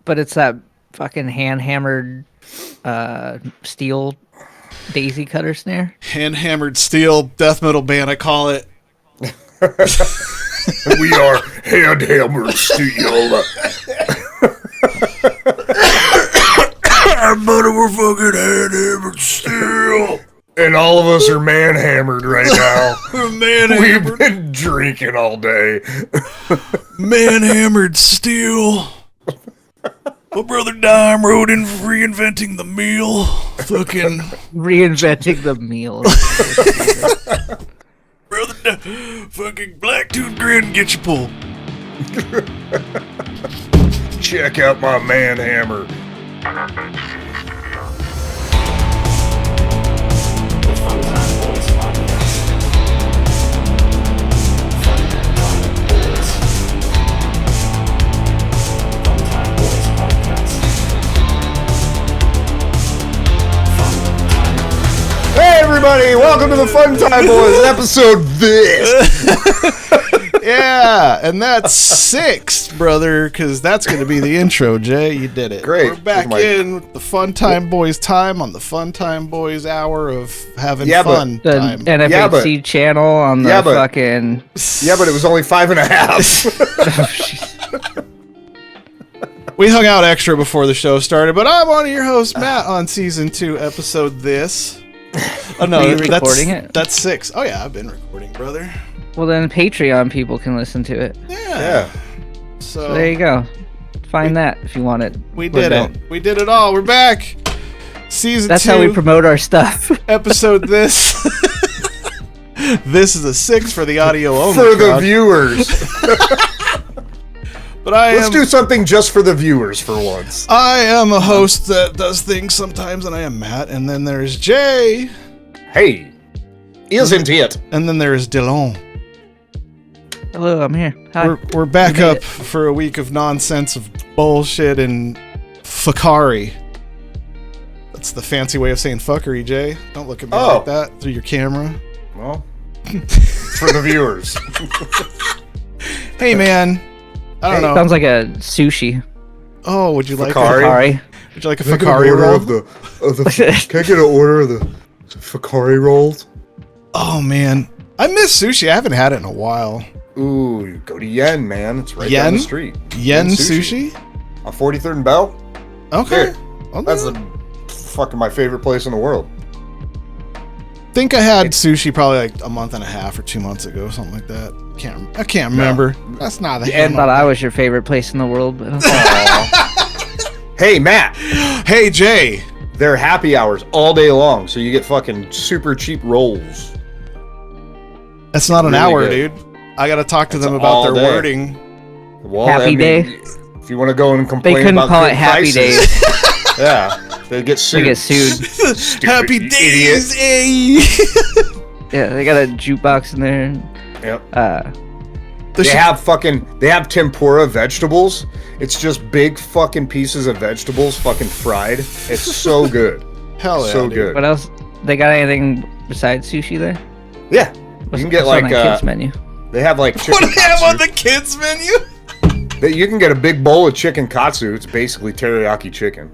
But it's that fucking hand-hammered steel daisy cutter snare. Hand-hammered steel death metal band, I call it. We are hand-hammered steel. But we're fucking hand-hammered steel. And all of us are man-hammered right now. Man-hammered. We've been drinking all day. Man-hammered steel. My brother Dime wrote in reinventing the meal. Fucking Reinventing the meal. brother Dime. Fucking black tooth grin, get your pull. Check out my man-hammer. Hey everybody, welcome to the Fun Time Boys episode this. Yeah, and that's 6, brother, because that's going to be the intro, Jay. You did it. Great. We're back in with the Fun Time Boys time on the Fun Time Boys hour of having fun The time. NFHC channel on the fucking... Yeah, but it was only 5.5. We hung out extra before the show started, but I'm one of your hosts, Matt, on season 2, episode this. Oh no, Are you recording it? That's 6. Oh yeah, I've been recording, brother. Well, then Patreon people can listen to it. Yeah. So there you go. Find that if you want it. We did it. We did it all. We're back. Season 2. That's how we promote our stuff. Episode this. This is a 6 for the audio only. For the viewers. But Let's do something just for the viewers for once. I am a host that does things sometimes, and I am Matt. And then there's Jay. Hey, isn't it? And then there's Dylan. Hello, I'm here. Hi. We're back up for a week of nonsense of bullshit and fuckery. That's the fancy way of saying fuckery, Jay. Don't look at me like that through your camera. Well, for the viewers. Hey, man. I don't know. Sounds like a sushi. Oh, would you like Fakari? Would you like a Fakari roll? Can I get an order of the Fakari rolls? Oh, man. I miss sushi. I haven't had it in a while. Ooh, go to Yen, man. It's right down the street. Yen sushi? On 43rd and Bell? Okay. Dude, that's fucking my favorite place in the world. I think I had sushi probably like a month and a half or 2 months ago, something like that. I can't remember. No. That's not the I thought I was your favorite place in the world, but Hey, Matt. Hey, Jay. They're happy hours all day long, so you get fucking super cheap rolls. That's not an hour, dude. I gotta talk to them about their wording. Well, happy day. If you want to go and complain they couldn't about call it happy prices, days. Yeah, they get sued. They get sued. Happy days, Yeah, they got a jukebox in there. Yep. They have tempura vegetables. It's just big fucking pieces of vegetables fucking fried. It's so good. Hell yeah, so dude. good. What else? They got anything besides sushi there? Yeah. You can get like on the kids menu. They have like chicken What do they have katsu. on the kids menu? You can get a big bowl of chicken katsu. It's basically teriyaki chicken.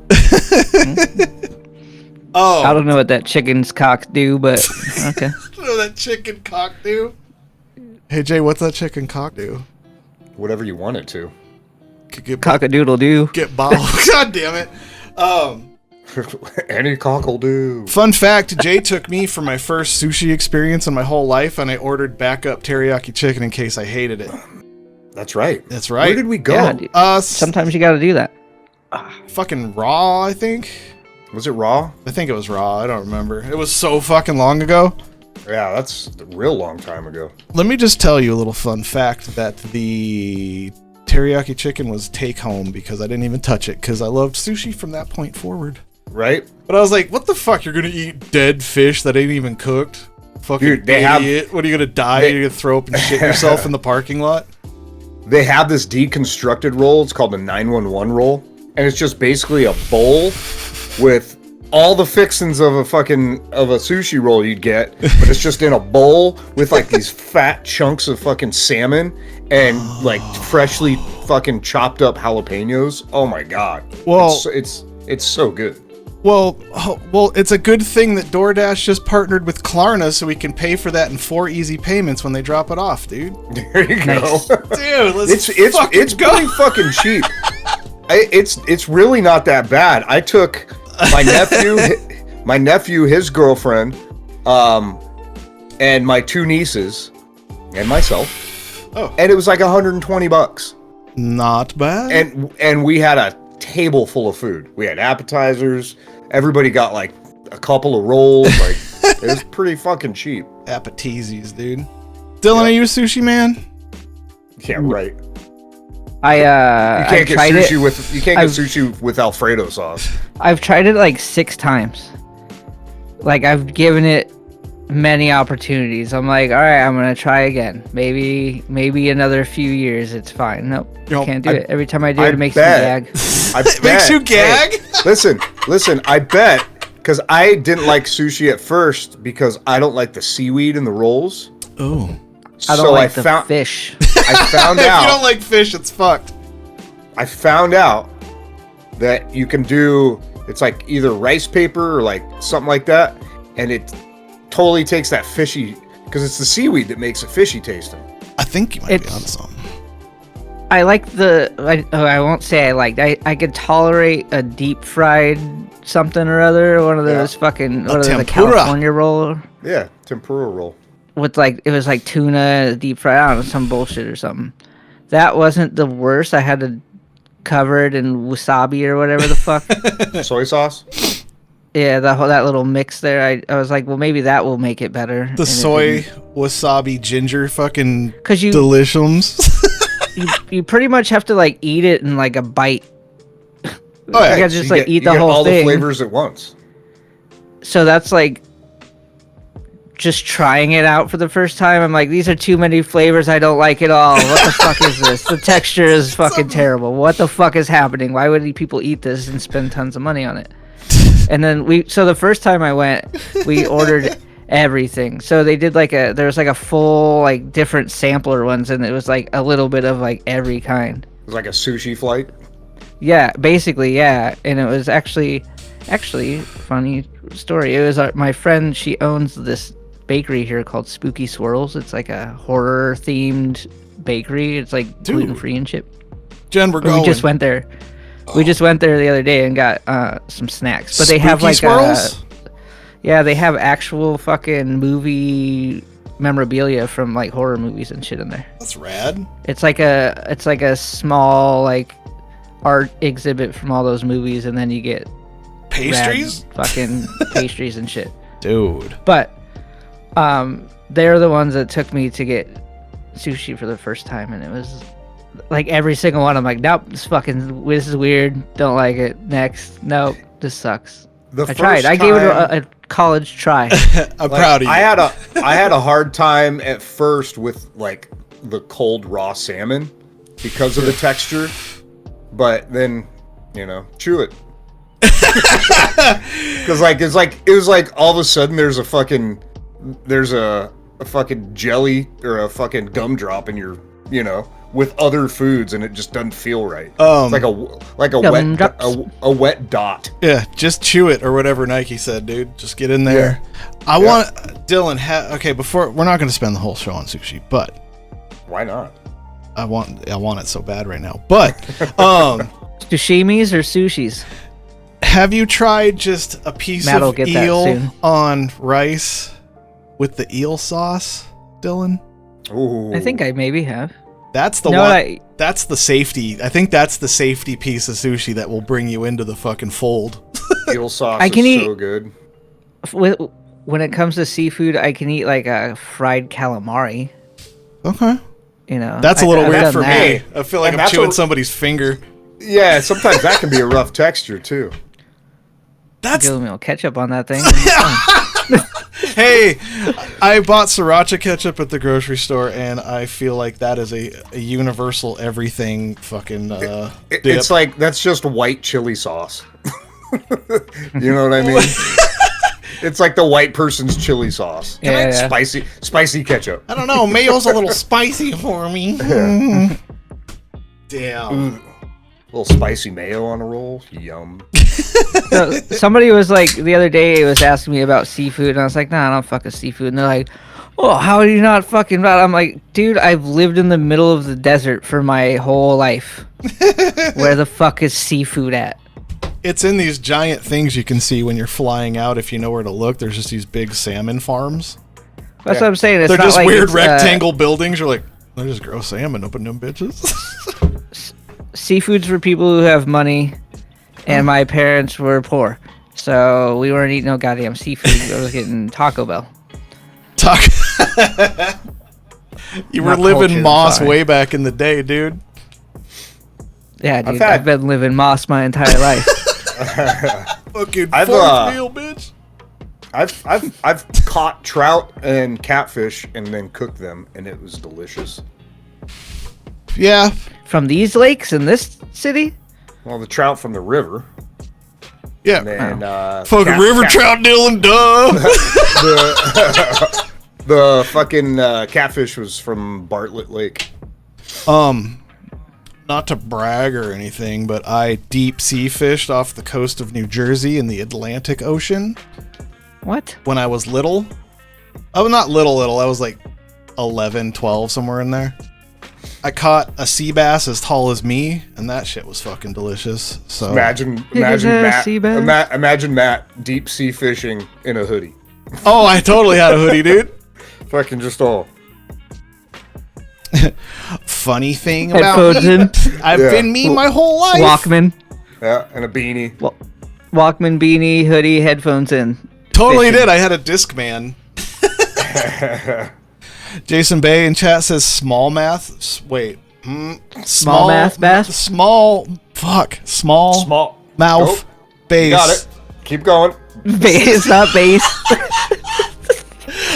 Oh. I don't know what that chicken's cock do, but okay. I don't know that chicken cock do. Hey Jay, what's that chicken cock do? Whatever you want it to. Cock-a-doodle do. Get ball. God damn it. Any cock will do. Fun fact, Jay took me for my first sushi experience in my whole life, and I ordered backup teriyaki chicken in case I hated it. That's right. That's right. Where did we go? Yeah, sometimes you gotta do that. Fucking raw, I think. Was it raw? I think it was raw. I don't remember. It was so fucking long ago. Yeah, that's a real long time ago. Let me just tell you a little fun fact that the teriyaki chicken was take home because I didn't even touch it because I loved sushi from that point forward. Right? But I was like, what the fuck? You're going to eat dead fish that ain't even cooked? Fucking Dude, idiot. What are you going to die? You're going to throw up and shit yourself in the parking lot? They have this deconstructed roll. It's called the 911 roll. And it's just basically a bowl with all the fixings of a sushi roll you'd get, but it's just in a bowl with like these fat chunks of fucking salmon and like freshly fucking chopped up jalapenos. Oh my god. Well, it's so good. Well, it's a good thing that DoorDash just partnered with Klarna so we can pay for that in 4 easy payments when they drop it off, dude. There you Nice. go. Dude, let's It's pretty fucking cheap. It's really not that bad. I took my nephew, his girlfriend, and my 2 nieces, and myself. Oh. And it was like $120. Not bad. And we had a table full of food. We had appetizers. Everybody got like a couple of rolls. Like it was pretty fucking cheap. Appetizers, dude. Dylan, are you a sushi man? Yeah, right. I You can't get tried sushi it. you can't get sushi with Alfredo sauce. I've tried it like 6 times. Like I've given it many opportunities. I'm like, all right, I'm gonna try again. Maybe another few years. It's fine. Nope, can't do it. Every time I do it, it makes me gag. It makes you gag? Hey, listen. I bet because I didn't like sushi at first because I don't like the seaweed in the rolls. Oh. I don't like the fish. I found If out. you don't like fish, it's fucked. I found out that you can do. It's like either rice paper or like something like that, and it totally takes that fishy because it's the seaweed that makes it fishy tasting. I think you might be onto something. I like I won't say I liked. I could tolerate a deep fried something or other. One of those fucking what are they, the California roll. Yeah, tempura roll. With like it was like tuna deep fried, I don't know, some bullshit or something. That wasn't the worst. I had to cover it in wasabi or whatever the fuck. Soy sauce. Yeah, that little mix there. I was like, well, maybe that will make it better. The soy, wasabi, ginger, fucking you delicious. you pretty much have to like eat it in like a bite. Oh, You gotta just like eat the whole all thing. the flavors at once. So that's like just trying it out for the first time. I'm like, these are too many flavors. I don't like it all. What the fuck is this? The texture is fucking terrible. What the fuck is happening? Why would people eat this and spend tons of money on it? And then so the first time I went, we ordered everything. So they did there was like a full like different sampler ones, and it was like a little bit of like every kind. It was like a sushi flight. Yeah, basically, yeah. And it was actually funny story. It was my friend. She owns this bakery here called Spooky Swirls. It's like a horror themed bakery. It's like gluten free and shit. Jen, we're going. We just went there. We just went there the other day and got some snacks. But they have Spooky Swirls? Yeah, they have actual fucking movie memorabilia from like horror movies and shit in there. That's rad. It's like a small like art exhibit from all those movies, and then you get Pastries? rad fucking pastries and shit. Dude. But they're the ones that took me to get sushi for the first time, and it was like every single one. I'm like, nope, this is weird. Don't like it. Next, nope, this sucks. I tried. I gave it a college try. I'm proud of you. I had a hard time at first with like the cold raw salmon because of the texture, but then chew it. Because it was like all of a sudden there's a fucking jelly or a fucking gumdrop in your with other foods, and it just doesn't feel right. It's like a wet dot. Yeah, just chew it or whatever Nike said, dude. Just get in there. Yeah. I want Dylan. Before we're not going to spend the whole show on sushi, but why not? I want it so bad right now. But Sashimis or sushis? Have you tried just a piece of eel on rice with the eel sauce, Dylan? Ooh. I think I maybe have. That's the one. That's the safety. I think that's the safety piece of sushi that will bring you into the fucking fold. Eel sauce is so good. When it comes to seafood, I can eat like a fried calamari. Okay. That's a little weird for me. I feel like I'm chewing somebody's finger. Yeah, sometimes that can be a rough texture too. That's give me a ketchup on that thing. Hey, I bought sriracha ketchup at the grocery store, and I feel like that is a universal everything fucking dip. It's like that's just white chili sauce. You know what I mean? It's like the white person's chili sauce. Yeah. Spicy ketchup. I don't know. Mayo's a little spicy for me. Yeah. Damn. A little spicy mayo on a roll. Yum. So, somebody was like, the other day, was asking me about seafood, and I was like, nah, I don't fuck with seafood. And they're like, oh, how are you not fucking about it? I'm like, dude, I've lived in the middle of the desert for my whole life. Where the fuck is seafood at? It's in these giant things you can see when you're flying out. If you know where to look, there's just these big salmon farms. That's what I'm saying. It's They're not just like weird it's, rectangle buildings. You're like, they just grow salmon up in them bitches. Seafood's for people who have money, and my parents were poor. So we weren't eating no goddamn seafood. I was getting Taco Bell. You were Not living cultured, Moss sorry. way back in the day, dude. Yeah, dude, had- I've been living Moss my entire life. Fucking I've, fourth meal, bitch. I've caught trout and catfish and then cooked them, and it was delicious. Yeah. From these lakes in this city? Well, the trout from the river, Yeah. and then Fucking river trout, Dylan, duh. the fucking catfish was from Bartlett Lake. Not to brag or anything, but I deep sea fished off the coast of New Jersey in the Atlantic Ocean What? when I was little. Oh, not little. I was like 11, 12, somewhere in there. I caught a sea bass as tall as me, and that shit was fucking delicious. So Imagine sea bass? Matt. Imagine Matt deep sea fishing in a hoodie. Oh, I totally had a hoodie, dude. Fucking just all. Funny thing about Headphones me, in, I've Yeah. been me my whole life. Walkman, Yeah, and a beanie. Walkman beanie, hoodie, headphones in. Totally Fishing. did. I had a Discman. Jason Bay in chat says small math. Wait. Small math bass? Small Small mouth Go. bass. Got it. Keep going. It's not base.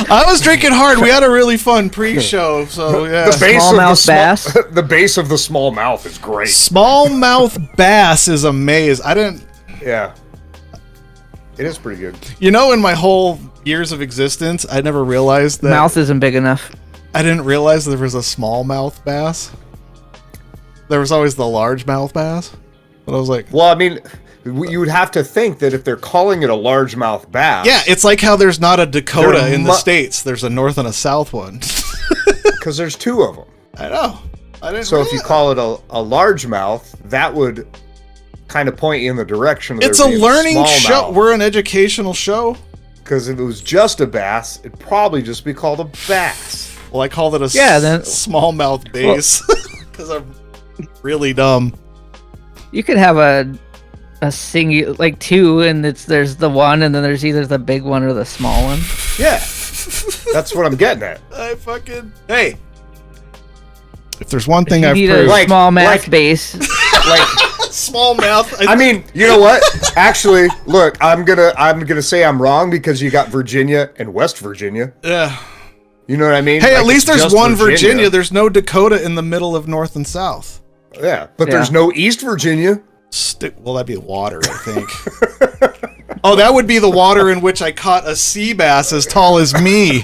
I was drinking hard. We had a really fun pre-show, so yeah. The base Smallmouth bass? The base of the small mouth is great. Smallmouth bass is amazing. I didn't. Yeah. It is pretty good. You know, in my whole years of existence, I never realized that. Mouth isn't big enough. I didn't realize there was a smallmouth bass. There was always the largemouth bass, but I was like, Well, I mean, you would have to think that if they're calling it a largemouth bass, yeah, it's like how there's not a Dakota There in the mu- States. There's a north and a south one. because there's two of them. I know. I didn't. So if you realize. call it a largemouth, that would kind of point you in the direction of It's a learning show. We're an educational show. Because if it was just a bass, it'd probably just be called a bass. Well, I called it a then- smallmouth bass because I'm really dumb. You could have a single, like two, and there's the one, and then there's either the big one or the small one. Yeah, that's what I'm getting at. Hey. If there's one thing You I've need proved, a small math like- base. Like, smallmouth. I mean, you know what? Actually, look, I'm gonna say I'm wrong because you got Virginia and West Virginia. yeah. You know what I mean? Hey, Like, at least it's there's just one Virginia. There's no Dakota in the middle of North and South. Yeah, but Yeah. there's no East Virginia. Well, that'd be water, I think. Oh, that would be the water in which I caught a sea bass as tall as me.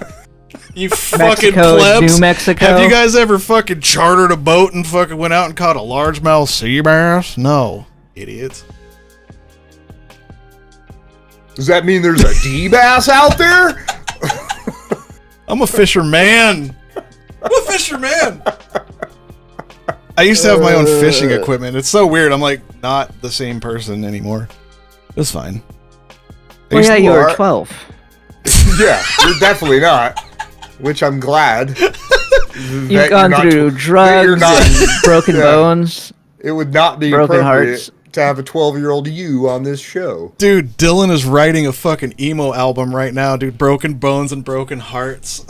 You fucking Mexico, plebs. New Mexico. Have you guys ever fucking chartered a boat and fucking went out and caught a largemouth sea bass? No, idiots. Does that mean there's a D bass out there? I'm a fisherman. I'm a fisherman. I used to have my own fishing equipment. It's so weird. I'm like not the same person anymore. It's fine. Oh yeah, you were are. 12. Yeah, you're definitely not. Which I'm glad. You've gone through drugs, and broken bones. It would not be broken appropriate hearts. to have a 12-year-old you on this show. Dude, Dylan is writing a fucking emo album right now, dude. Broken Bones and Broken Hearts.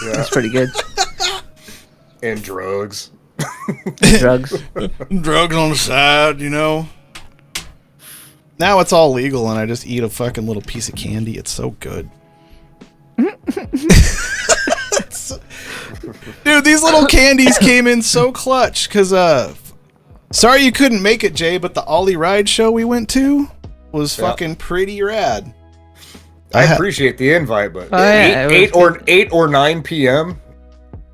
Yeah, That's pretty good. and drugs. Drugs. Drugs on the side, you know. Now it's all legal and I just eat a fucking little piece of candy. It's so good. Dude, these little candies came in so clutch because sorry you couldn't make it, Jay, but the Ollie Ride show we went to was fucking pretty rad. I appreciate the invite, but Oh, yeah, 8 or 9 p.m.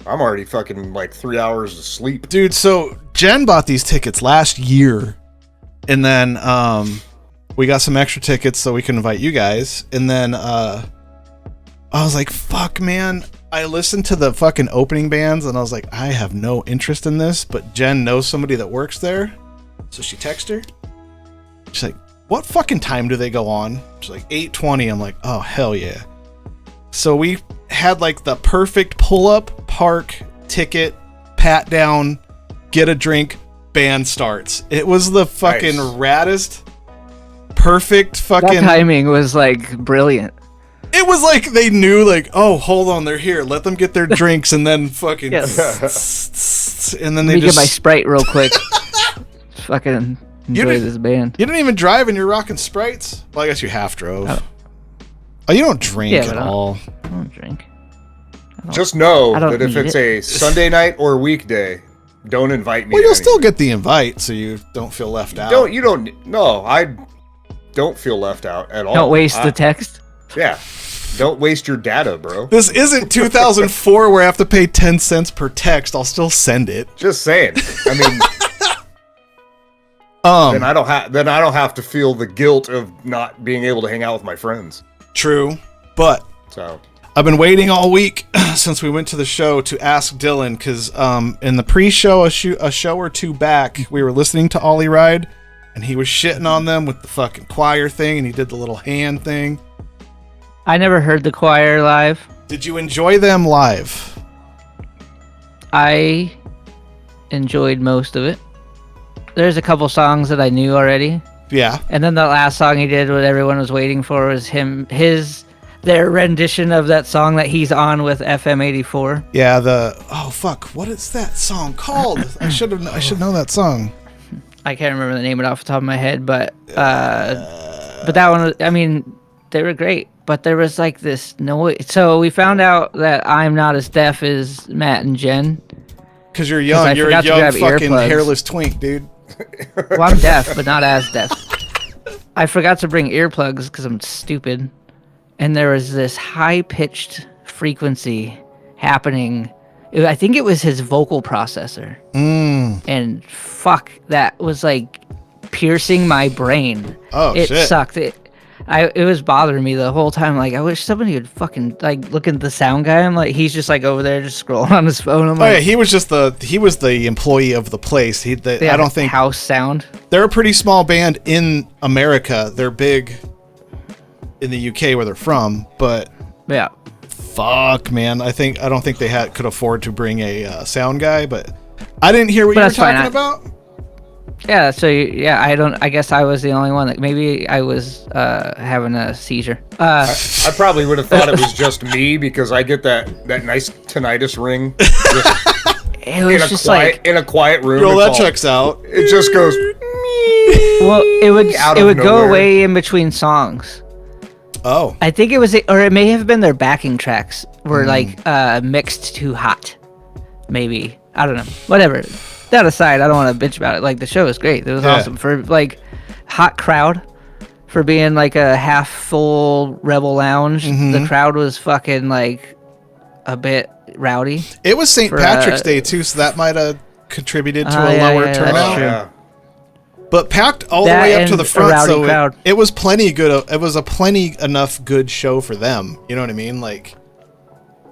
I'm already fucking like 3 hours of sleep. Dude, so Jen bought these tickets last year, and then we got some extra tickets so we can invite you guys. And then I was like, fuck, man. I listened to the fucking opening bands, and I was like, I have no interest in this, but Jen knows somebody that works there. So she texted her. She's like, what fucking time do they go on? She's like, 8:20. I'm like, oh, hell yeah. So we had like the perfect pull-up, park, ticket, pat down, get a drink, band starts. It was the fucking raddest, perfect fucking... That timing was like brilliant. It was like they knew, like, oh, hold on, they're here. Let them get their drinks, and then fucking... Yes. And then Let they me just... get my Sprite real quick. Fucking enjoy this band. You didn't even drive and you're rocking Sprites? Well, I guess you half drove. Oh, you don't drink at all. I don't drink. Just know I don't that if need it's it. a Sunday night or weekday, don't invite me. Well, to you'll still anything. get the invite, so you don't feel left out. No, I don't feel left out at all. Don't waste the text. Yeah. Don't waste your data, bro. This isn't 2004 where I have to pay 10 cents per text. I'll still send it. Just saying. I mean, then I don't have to feel the guilt of not being able to hang out with my friends. True, but So I've been waiting all week since we went to the show to ask Dylan, because in the pre-show, a show or two back, we were listening to Ollie Ride, and he was shitting on them with the fucking choir thing, and he did the little hand thing. I never heard the choir live. Did you enjoy them live? I enjoyed most of it. There's a couple songs that I knew already. Yeah. And then the last song he did, what everyone was waiting for, was their rendition of that song that he's on with FM84. Yeah, what is that song called? I should know that song. I can't remember the name of it off the top of my head, but that one, I mean, they were great. But there was like this noise. So we found out that I'm not as deaf as Matt and Jen. Because you're young. I You're a forgot to young grab fucking earplugs. hairless twink, dude. Well, I'm deaf, but not as deaf. I forgot to bring earplugs because I'm stupid. And there was this high-pitched frequency happening. I think it was his vocal processor. And fuck, that was like piercing my brain. Oh, it shit. sucked. It was bothering me the whole time. Like, I wish somebody would fucking like look at the sound guy. I'm like, he's just like over there, just scrolling on his phone. I'm like, Yeah, he was the employee of the place. I don't think house sound. they're a pretty small band in America. They're big in the UK where they're from, but Yeah. fuck, man, I don't think they could afford to bring a sound guy. But I didn't hear what you were That's fine. talking about. Yeah, so yeah, I guess I was the only one that maybe I was having a seizure. I probably would have thought it was just me because I get that nice tinnitus ring It was just like, in a quiet room. Well, It's that all- checks out. It just goes. well, out it of would go nowhere. away in between songs. Oh, I think it was, or it may have been their backing tracks were like mixed too hot. Maybe, I don't know. Whatever. That aside, I don't want to bitch about it. Like, the show was great. It was awesome for like hot crowd, for being like a half full Rebel Lounge. The crowd was fucking like a bit rowdy. it was St. For, Patrick's Day too, so that might have contributed to Oh, a yeah, lower yeah, that's turnout. true. Yeah. But packed all the That way up to and the a front, rowdy so crowd. it was plenty good. It was a plenty enough good show for them. You know what I mean? Like,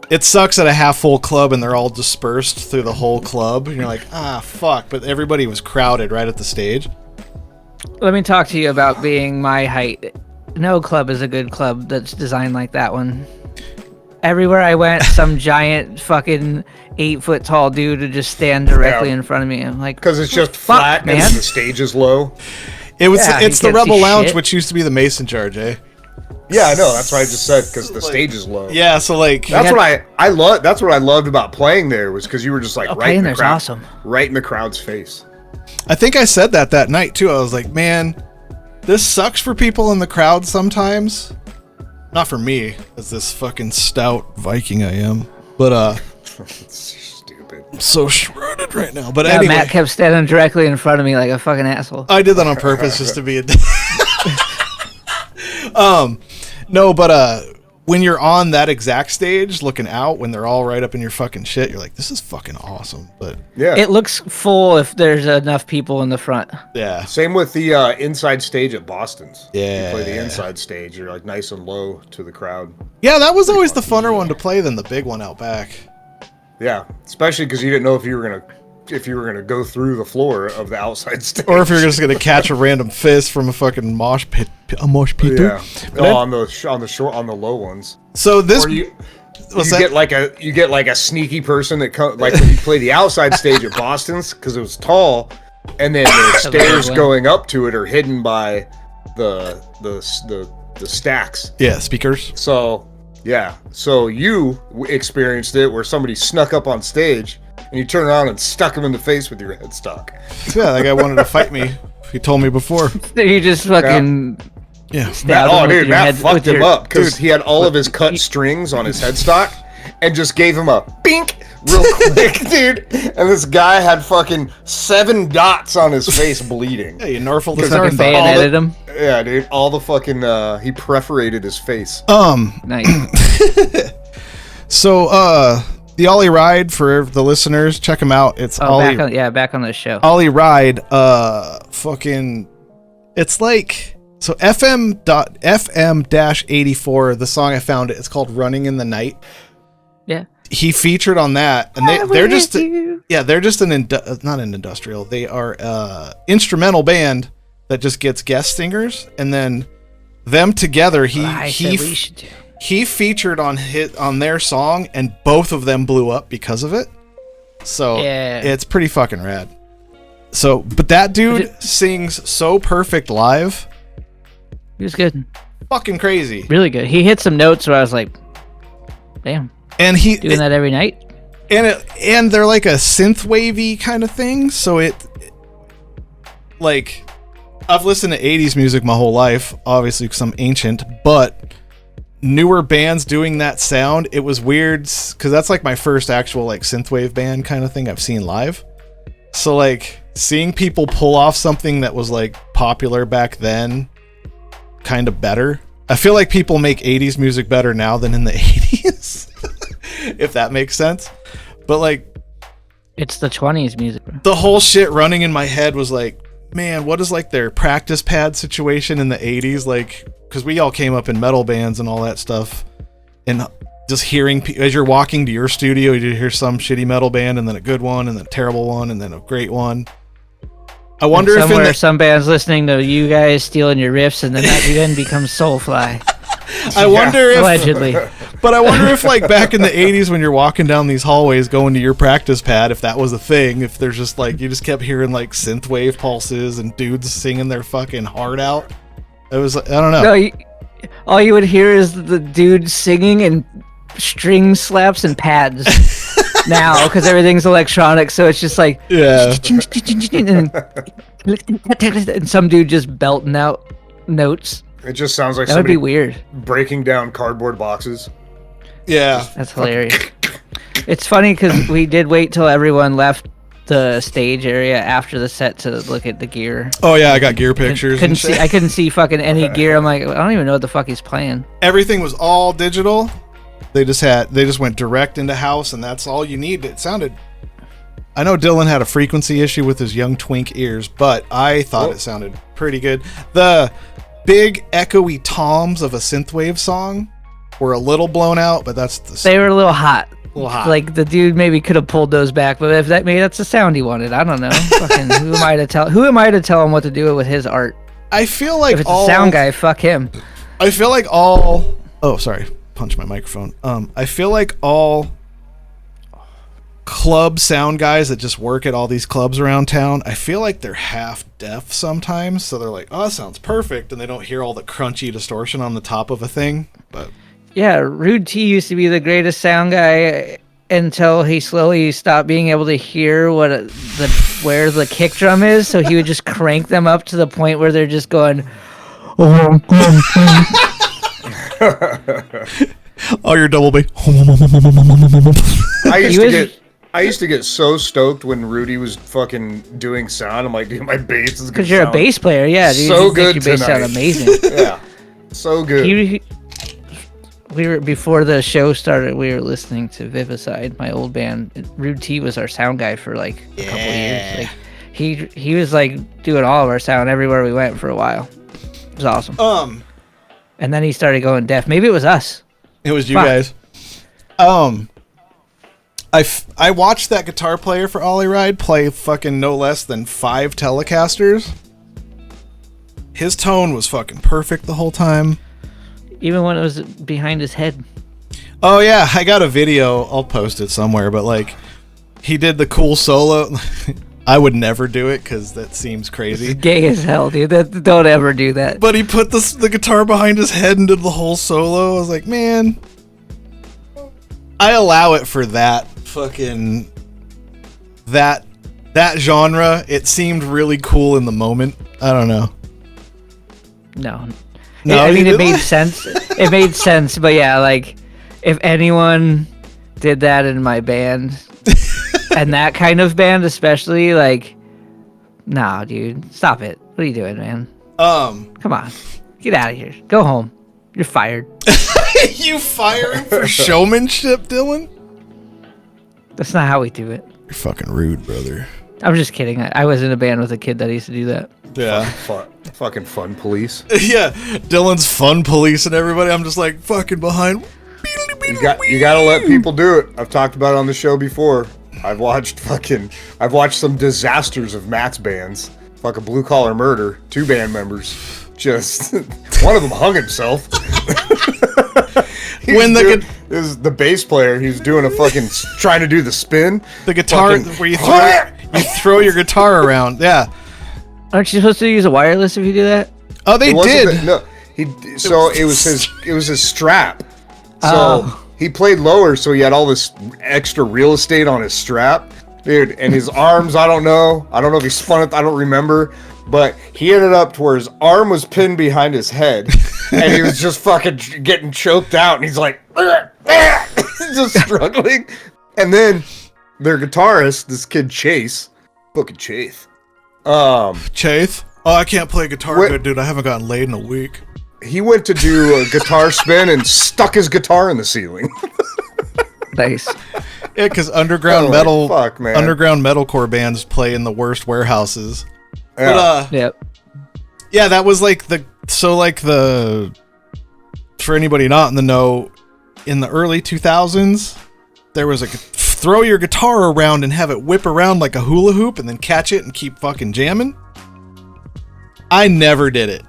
it sucks at a half full club and they're all dispersed through the whole club. And you're like, fuck. But everybody was crowded right at the stage. Let me talk to you about being my height. No club is a good club that's designed like that one. Everywhere I went, some giant fucking 8-foot tall dude would just stand directly Yeah. in front of me. I'm like, Because it's just fuck, flat man. and the stage is low. It's Yeah, the you can't Rebel see Lounge, shit. which used to be the Mason Jar, Jay. Yeah, I know. That's what I just said because the stage is low. Yeah, so like, That's what I love. That's what I loved about playing there was because you were just like right playing in the there's crowd, awesome. right in the crowd's face. I think I said that night too. I was like, man, this sucks for people in the crowd sometimes. Not for me, as this fucking stout Viking I am. But Stupid. I'm so shredded right now. But yeah, anyway, Matt kept standing directly in front of me like a fucking asshole. I did that on purpose just to be a No, but when you're on that exact stage looking out, when they're all right up in your fucking shit, you're like, this is fucking awesome. But Yeah. It looks full if there's enough people in the front. yeah. Same with the inside stage at Boston's. Yeah. You play the inside stage, you're like nice and low to the crowd. Yeah, that was always the funner one to play than the big one out back. Yeah, especially because you didn't know if you were gonna go through the floor of the outside stage, Or if you're just gonna catch a random fist from a fucking mosh pit. Yeah, on the low ones. So this, Or you what's that? get like a sneaky person that like when you play the outside stage at Boston's because it was tall, and then the stairs going up to it are hidden by the stacks. Yeah, speakers. So yeah, so you experienced it where somebody snuck up on stage and you turn around and stuck him in the face with your headstock. Yeah, that guy wanted to fight me. He told me before. You just fucking Yeah. Matt fucked him up because he had all of his cut strings on his headstock and just gave him a bink real quick, dude. And this guy had fucking 7 dots on his face bleeding. Hey, you Norfolk the fucking bayoneted him. Yeah, dude. All the fucking he perforated his face. Nice. So the Ollie Ride, for the listeners, check him out. It's Ollie. Back on the show. Ollie Ride. Fucking. It's like. So FM-84, the song I found, it's called Running in the Night. Yeah. He featured on that, and they're just not an industrial. They are instrumental band that just gets guest singers, and then them together. He featured on their song, and both of them blew up because of it. So it's pretty fucking rad. So, but that dude sings so perfect live. He was good. Fucking crazy. Really good. He hit some notes where I was like, damn. And he doing that every night. And they're like a synth wavy kind of thing. So like, I've listened to 80s music my whole life, obviously because I'm ancient, but newer bands doing that sound, it was weird because that's like my first actual like synthwave band kind of thing I've seen live. So like seeing people pull off something that was like popular back then, kind of better. I feel like people make 80s music better now than in the 80s, if that makes sense. But like, it's the 20s music. The whole shit running in my head was like, man, what is like their practice pad situation in the 80s? Like, because we all came up in metal bands and all that stuff, and just hearing as you're walking to your studio, you hear some shitty metal band and then a good one and then a terrible one and then a great one. I wonder if some bands listening to you guys stealing your riffs and then that then becomes Soulfly. I wonder if allegedly. But I wonder if like back in the 80s when you're walking down these hallways going to your practice pad, if that was a thing, if there's just like you just kept hearing like synthwave pulses and dudes singing their fucking heart out. It was I don't know. No, all you would hear is the dude singing and string slaps and pads. Now, because everything's electronic, so it's just like and some dude just belting out notes. It just sounds like that would be weird. Breaking down cardboard boxes. Yeah, that's hilarious. It's funny because we did wait till everyone left the stage area after the set to look at the gear. Oh yeah, I got gear pictures. I couldn't see fucking any gear. I'm like, I don't even know what the fuck he's playing. Everything was all digital. They just went direct into house, and that's all you need. It sounded. I know Dylan had a frequency issue with his young twink ears, but I thought it sounded pretty good. The big echoey toms of a synthwave song were a little blown out, but they were a little hot. Like the dude maybe could have pulled those back, but if maybe that's the sound he wanted. I don't know. Fucking who am I to tell? Who am I to tell him what to do with his art? I feel like if it's a sound guy, fuck him. I feel like all. Oh, sorry. Punch my microphone. I feel like all club sound guys that just work at all these clubs around town, I feel like they're half deaf sometimes, so they're like, oh, that sounds perfect, and they don't hear all the crunchy distortion on the top of a thing. But yeah, Rude T used to be the greatest sound guy until he slowly stopped being able to hear where the kick drum is, so he would just crank them up to the point where they're just going oh, you're double bass. I used to get so stoked when Rudy was fucking doing sound. I'm like, dude, my bass is good. Because you're a bass player, yeah, dude. So good your bass sound amazing. Yeah. So good. We were before the show started. We were listening to Viviside, my old band. Rude T was our sound guy for like a couple of years. Like he was like doing all of our sound everywhere we went for a while. It was awesome. And then he started going deaf. Maybe it was us. It was you guys. I watched that guitar player for Ollie Ride play fucking no less than 5 Telecasters. His tone was fucking perfect the whole time. Even when it was behind his head. Oh yeah, I got a video. I'll post it somewhere. But like, he did the cool solo. I would never do it because that seems crazy. It's gay as hell, dude. Don't ever do that. But he put the guitar behind his head and did the whole solo. I was like, man, I allow it for that fucking that genre. It seemed really cool in the moment. I don't know. No, I mean, it made sense. It made sense, but yeah, like, if anyone did that in my band, and that kind of band especially, like, nah, dude, stop it. What are you doing, man? Come on, get out of here. Go home. You're fired. You firing for showmanship, Dylan? That's not how we do it. You're fucking rude, brother. I'm just kidding. I was in a band with a kid that used to do that. Yeah. Fucking fun police. Yeah, Dylan's fun police and everybody. I'm just like fucking behind. You gotta let people do it. I've talked about it on the show before. I've watched some disasters of Matt's bands. Fucking Blue Collar Murder. 2 band members. Just one of them hung himself. Is the bass player. He's doing a fucking trying to do the spin. The guitar where you throw your guitar around. Yeah. Aren't you supposed to use a wireless if you do that? Oh, they did. No, it was his strap. So he played lower, so he had all this extra real estate on his strap, dude. And his arms, I don't know if he spun it. I don't remember, but he ended up to where his arm was pinned behind his head, and he was just fucking getting choked out. And he's like, just struggling. And then their guitarist, this kid Chase, fucking Chase. Chaith? Oh, I can't play guitar good, dude. I haven't gotten laid in a week. He went to do a guitar spin and stuck his guitar in the ceiling. Nice. Yeah, because underground metalcore bands play in the worst warehouses. Yeah. But, yep. Yeah, that was like for anybody not in the know, in the early 2000s, there was a throw your guitar around and have it whip around like a hula hoop and then catch it and keep fucking jamming. I never did it.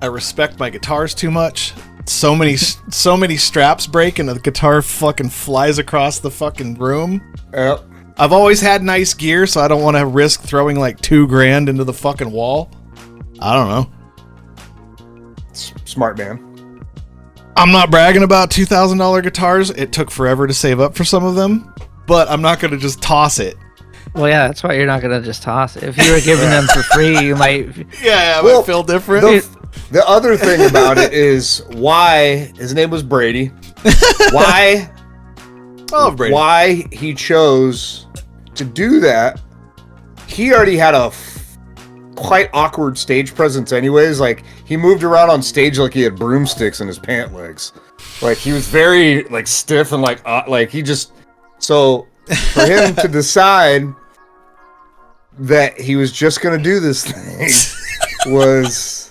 I respect my guitars too much. So many straps break and the guitar fucking flies across the fucking room. Yep. I've always had nice gear, so I don't want to risk throwing like $2,000 into the fucking wall. I don't know. Smart man. I'm not bragging about $2,000 guitars. It took forever to save up for some of them, but I'm not going to just toss it. Well, yeah, that's why you're not going to just toss it. If you were giving them for free, you might... Yeah, I feel different. The other thing about it is why his name was Brady. Why he chose to do that. He already had a quite awkward stage presence anyways. Like, he moved around on stage like he had broomsticks in his pant legs. Like, he was very like stiff and like he just... So for him to decide that he was just going to do this thing was...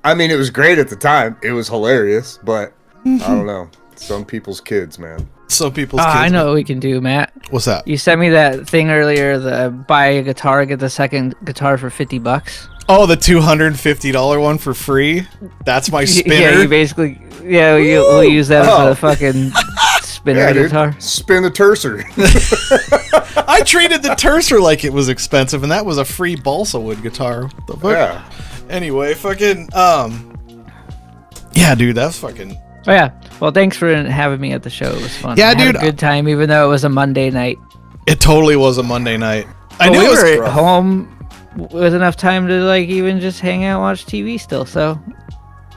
I mean, it was great at the time. It was hilarious, but I don't know. Some people's kids, man. Some people's kids. I know what we can do, Matt. What's that? You sent me that thing earlier, the buy a guitar, get the second guitar for $50. Oh, the $250 one for free? That's my spinner? Yeah, you basically... Yeah, we'll use that as a fucking spinner guitar. Dude. Spin the terser. I treated the terser like it was expensive, and that was a free balsa wood guitar. What the fuck? Yeah. Anyway, fucking, yeah, dude, that's fucking... Oh, yeah. Well, thanks for having me at the show. It was fun. Yeah, I had dude. a good time, even though it was a Monday night. It totally was a Monday night. I But knew we it was were rough. home with enough time to, like, even just hang out and watch TV still, so...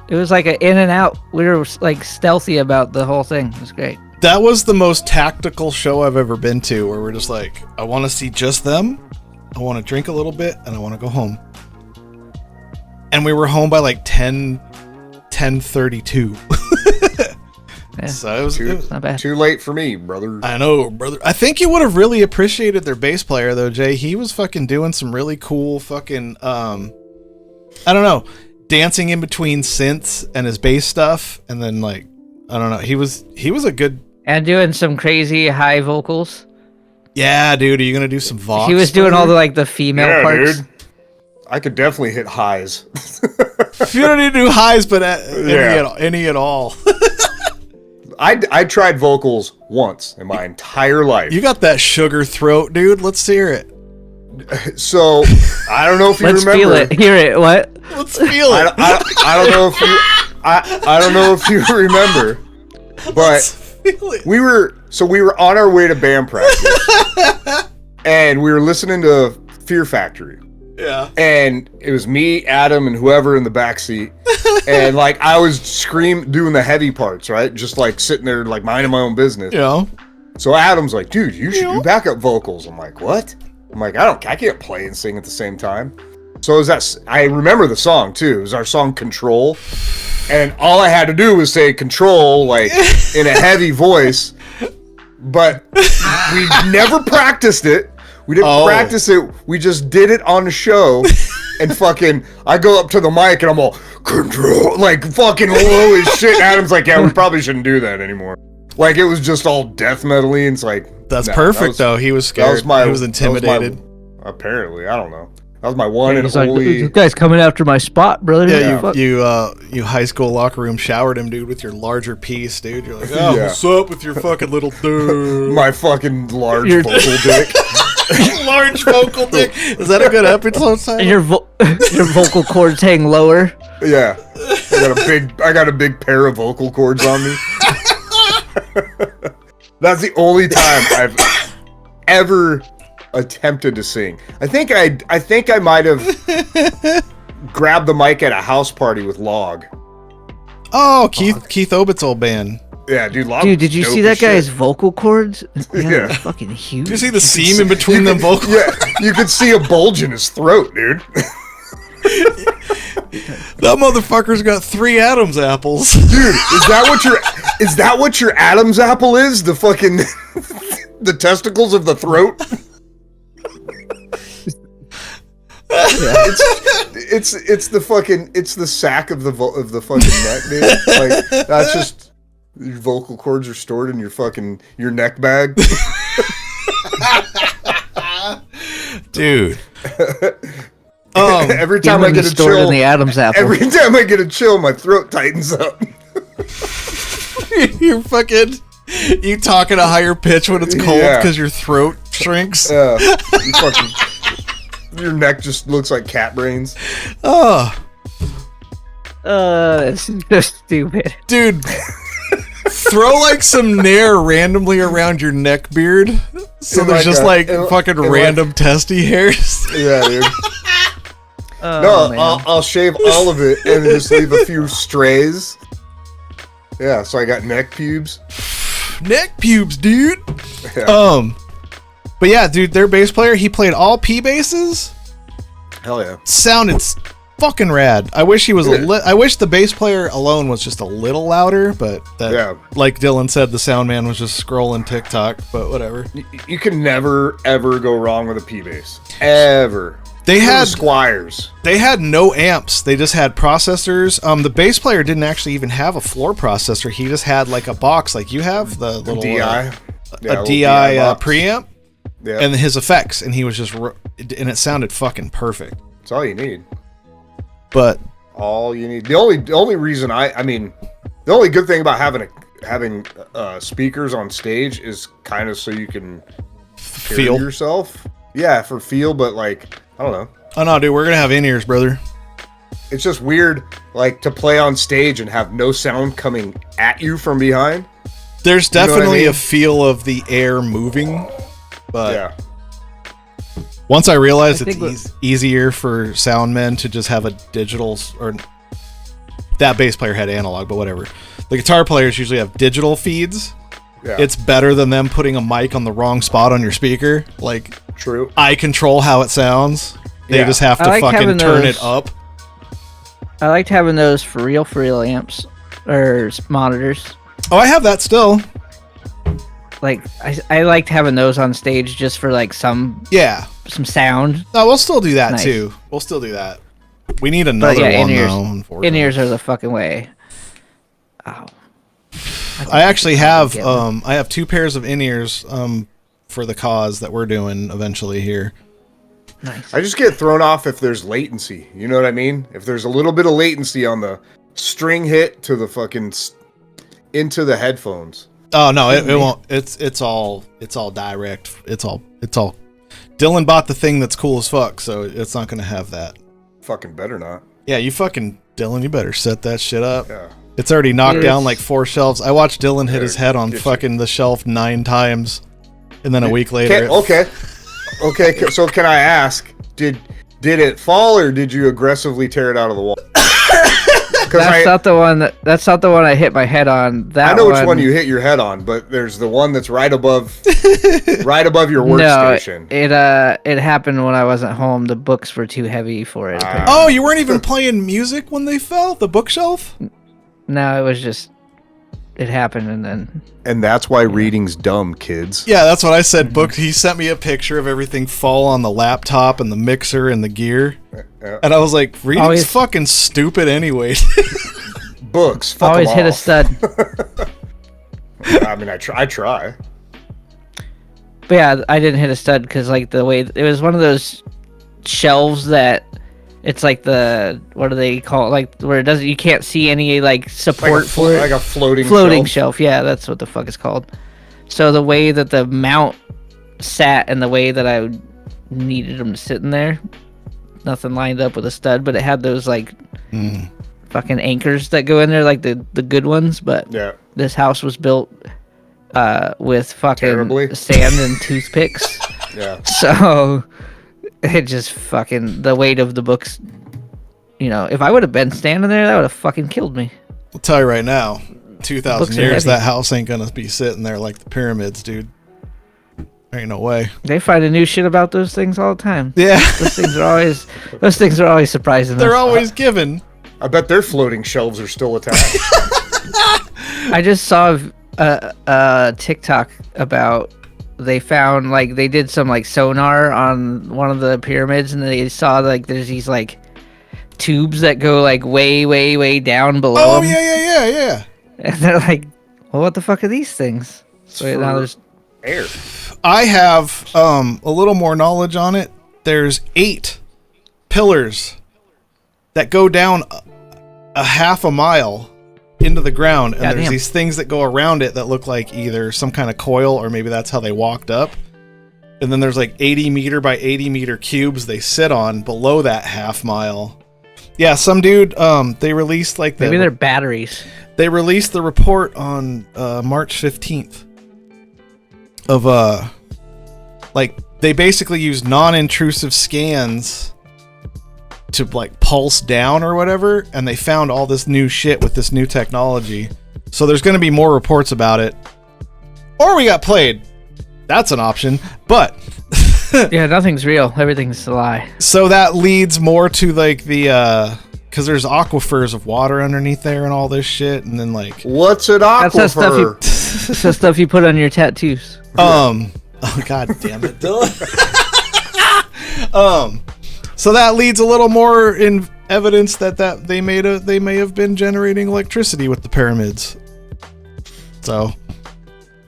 It was like an in and out. We were, like, stealthy about the whole thing. It was great. That was the most tactical show I've ever been to, where we're just like, I want to see just them, I want to drink a little bit, and I want to go home. And we were home by like 10 10:32. Yeah. So it was Not bad. Too late for me, brother. I know, brother. I think you would have really appreciated their bass player, though, Jay. He was fucking doing some really cool fucking, I don't know, dancing in between synths and his bass stuff, and then like, I don't know, he was a good. And doing some crazy high vocals. Yeah, dude. Are you gonna do some vox? He was doing all the female parts. Dude. I could definitely hit highs. You don't need to do highs, but any at all. I tried vocals once in my entire life. You got that sugar throat, dude. Let's hear it. So I don't know if you Let's remember. feel it. Hear it. What? Let's feel it. I don't know if you. I don't know if you remember, but Feel it. we were on our way to band practice, and we were listening to Fear Factory. Yeah. And it was me, Adam, and whoever in the back seat. And like I was doing the heavy parts, right? Just like sitting there, like minding my own business. Yeah. So Adam's like, dude, you should do backup vocals. I'm like, what? I'm like, I can't play and sing at the same time. So I remember the song too. It was our song Control. And all I had to do was say Control, like in a heavy voice. But we never practiced it. We didn't practice it. We just did it on the show. And fucking, I go up to the mic and I'm all, Control, like fucking low as shit. Adam's like, yeah, we probably shouldn't do that anymore. Like it was just all death metal-y, and it's like, That's perfect, though. He was scared. He was intimidated. Apparently, I don't know. That was my one and He's like, only. this guy's coming after my spot, brother. Yeah, you high school locker room showered him, dude, with your larger piece, dude. You're like, oh, Yeah. what's up with your fucking little dude? My fucking large vocal dick. large vocal dick. Is that a good episode title? And your vocal cords hang lower. Yeah, I got a big pair of vocal cords on me. That's the only time I've ever attempted to sing. I think I might have grabbed the mic at a house party with Log. Oh, Keith Obit's old band. Yeah, dude. Log Dude, did you dope see as that shit. guy's vocal cords? Yeah. They're fucking huge. Did you see the seam in between them vocal? Yeah, you could see a bulge in his throat, dude. That motherfucker's got 3 Adam's apples. Dude, is that what your Adam's apple is? The fucking the testicles of the throat? It's the sack of the fucking neck, dude. Like that's just your vocal cords are stored in your neck bag. Dude. Every time I get a stored chill, in the Adam's apple. every time I get a chill, my throat tightens up. You talk at a higher pitch when it's cold because your throat shrinks. Your neck just looks like cat brains. Oh, It's just stupid. dude. Throw like some nair randomly around your neck beard. So In there's just fucking in random testy hairs. Yeah, dude. Oh, No, man. I'll shave all of it and just leave a few strays. Yeah, so I got neck pubes. Neck pubes, dude. Yeah. But yeah, dude, their bass player, he played all P basses. Hell yeah. Sounded fucking rad. I wish he was I wish the bass player alone was just a little louder, but like Dylan said, the sound man was just scrolling TikTok, but whatever. You can never ever go wrong with a P bass. Ever. They Even had the Squires. They had no amps. They just had processors. The bass player didn't actually even have a floor processor. He just had like a box like you have, the little DI. a DI box. preamp. Yeah. And his effects, and he was just and it sounded fucking perfect. That's all you need. But All you need. The only reason I mean, the only good thing about having speakers on stage is kind of so you can hear feel yourself. Yeah, for feel, but like I don't know. Oh no, dude, we're gonna have in-ears, brother. It's just weird, like to play on stage and have no sound coming at you from behind. There's You know what I definitely mean? a feel of the air moving, but Yeah. once I realized I it's think easier for sound men to just have a digital, or that bass player had analog, but whatever. The guitar players usually have digital feeds. Yeah. It's better than them putting a mic on the wrong spot on your speaker. Like, true. I control how it sounds. They Yeah. just have I to like fucking having turn those- it up. I liked having those for real amps or monitors. Oh, I have that still. Like I liked having those on stage just for like some sound. No, we'll still do that Nice. too. We'll still do that. We need another one though. Unfortunately, In-ears are the fucking way. Oh. I actually have I have 2 pairs of in-ears for the cause that we're doing eventually here. Nice. I just get thrown off if there's latency. You know what I mean? If there's a little bit of latency on the string hit to the fucking into the headphones. Oh no, it won't. It's all direct. It's all. Dylan bought the thing that's cool as fuck, so it's not gonna have that. Fucking better not. Yeah, you fucking Dylan, you better set that shit up. Yeah. It's already knocked down like 4 shelves. I watched Dylan hit his head on Get fucking the shelf 9 times, and then a week later. Okay. So can I ask, did it fall or did you aggressively tear it out of the wall? That's not the one. That's not the one I hit my head on. That I know which one you hit your head on, but there's the one that's right above your workstation. No, it happened when I wasn't home. The books were too heavy for it. Oh, you weren't even playing music when they fell? The bookshelf? No, it was just it happened and then. And that's why reading's dumb, kids. Yeah, that's what I said. Book. He sent me a picture of everything fall on the laptop and the mixer and the gear, and I was like, "Reading's fucking stupid, anyway." Books. Fuck always hit off. a stud. I mean, I try. But yeah, I didn't hit a stud because like the way it was one of those shelves that it's like the what do they call it? Like where it doesn't you can't see any like support for it. Like a floating shelf. Yeah, that's what the fuck it's called. So the way that the mount sat and the way that I needed them to sit in there, nothing lined up with a stud, but it had those like fucking anchors that go in there, like the good ones. But yeah, this house was built with fucking sand and toothpicks. Yeah. So it just fucking the weight of the books. You know, if I would have been standing there, that would have fucking killed me. I'll tell you right now, 2,000 Books are years, heavy. that house ain't gonna be sitting there like the pyramids, dude. There ain't no way. They find a new shit about those things all the time. Yeah, Those things are always surprising. they're us. always given. I bet their floating shelves are still attached. I just saw a TikTok about they found like they did some like sonar on one of the pyramids and they saw like there's these like tubes that go like way down below. Oh them. yeah. And they're like, well, what the fuck are these things? So now there's air. I have a little more knowledge on it. There's 8 pillars that go down a half a mile into the ground, and there's these things that go around it that look like either some kind of coil or maybe that's how they walked up. And then there's like 80 meter by 80 meter cubes they sit on below that half mile. Yeah, some dude, they released like maybe they're batteries. They released the report on March 15th of like they basically used non-intrusive scans to like pulse down or whatever, and they found all this new shit with this new technology. So there's going to be more reports about it. Or we got played. That's an option. But Yeah, nothing's real. Everything's a lie. so that leads more to like the because there's aquifers of water underneath there and all this shit, and then like What's an That's that aquifer? that's the stuff you put on your tattoos. oh god damn it, Dylan. So that leads a little more in evidence that they may have been generating electricity with the pyramids. So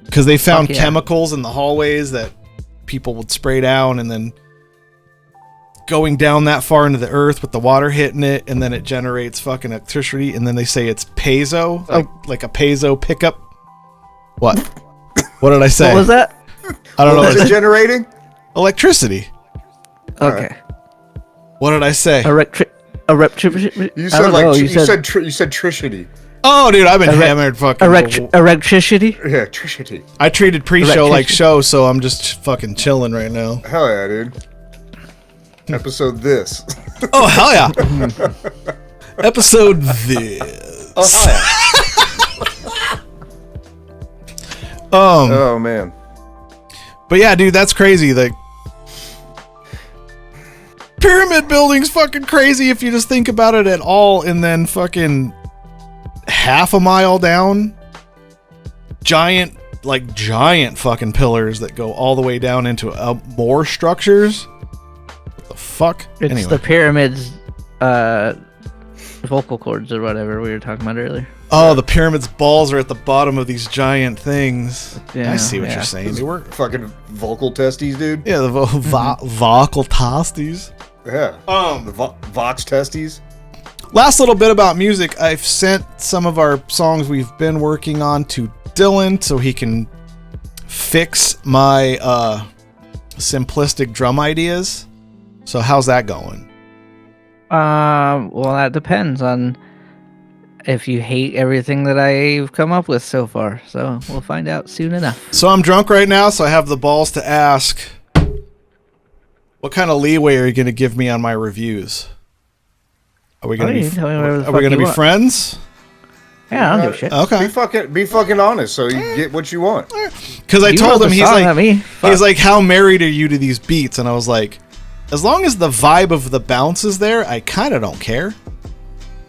because they found chemicals in the hallways that people would spray down, and then going down that far into the earth with the water hitting it, and then it generates fucking electricity, and then they say it's piezo, like a piezo pickup. What did I say? What was that? I don't know. What is it generating? Electricity. Okay. What did I say? You said you said tricity. Oh, dude, I've been hammered fucking. Electricity? Yeah, tricity. I treated pre-show like show, so I'm just fucking chilling right now. Hell yeah, dude. Episode this. Oh, hell yeah. Episode this. Oh, hell yeah. Oh, man. But yeah, dude, that's crazy. Like, Pyramid building's fucking crazy if you just think about it at all, and then fucking half a mile down, giant fucking pillars that go all the way down into more structures. What the fuck? It's the pyramids, vocal cords or whatever we were talking about earlier. Oh, the pyramid's balls are at the bottom of these giant things. Yeah, I see what you're saying. They work. Fucking vocal testes, dude. Yeah, the vocal testes. Yeah. The vox testes. Last little bit about music. I've sent some of our songs we've been working on to Dylan so he can fix my simplistic drum ideas. So how's that going? Well, that depends on if you hate everything that I've come up with so far. So we'll find out soon enough. So I'm drunk right now, so I have the balls to ask, what kind of leeway are you going to give me on my reviews? Are we going to be friends? Yeah, I don't give a shit. Okay. Be fucking honest, so you get what you want. Because I told him, he's like, how married are you to these beats? And I was like, as long as the vibe of the bounce is there, I kind of don't care.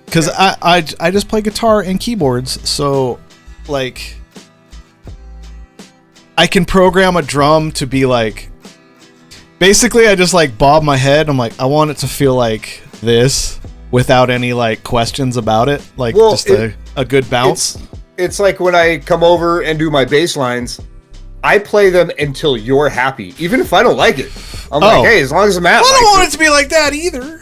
Because I just play guitar and keyboards, so like I can program a drum to be like, basically I just like bob my head. I'm like, I want it to feel like this without any like questions about it, like a good bounce. It's like when I come over and do my bass lines, I play them until you're happy, even if I don't like it. I'm like, hey, as long as Matt I don't want it to be like that either.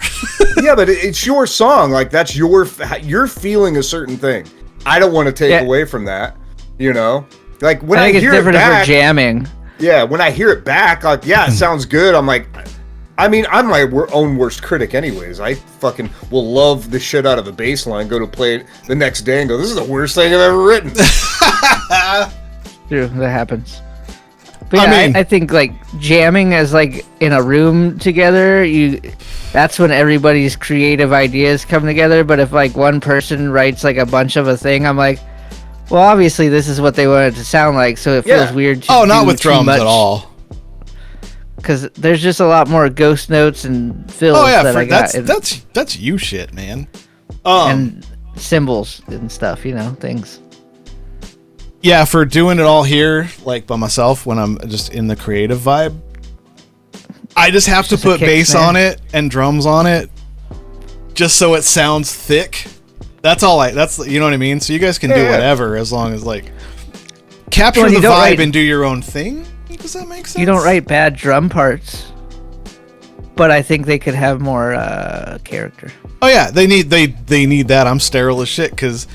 Yeah, but it's your song. Like, that's you're feeling a certain thing. I don't want to take away from that, you know? Like, when I hear it back, if we're jamming. Yeah, when I hear it back, like, yeah, it sounds good. I'm like, I mean, I'm my own worst critic anyways. I fucking will love the shit out of a bass line, go to play it the next day and go, this is the worst thing I've ever written. True, that happens. But yeah, I think like jamming as like in a room together, that's when everybody's creative ideas come together. But if like one person writes like a bunch of a thing, I'm like, well, obviously this is what they want it to sound like, so it feels weird to not with drums at all. Because there's just a lot more ghost notes and fills that I got. That's you shit, man. And cymbals and stuff, things. Yeah, for doing it all here, like by myself, when I'm just in the creative vibe, I just have to put bass on it and drums on it, just so it sounds thick. That's all. That's you know what I mean. So you guys can do whatever as long as like capture the vibe and do your own thing. Does that make sense? You don't write bad drum parts, but I think they could have more character. Oh yeah, they need that. I'm sterile as shit because.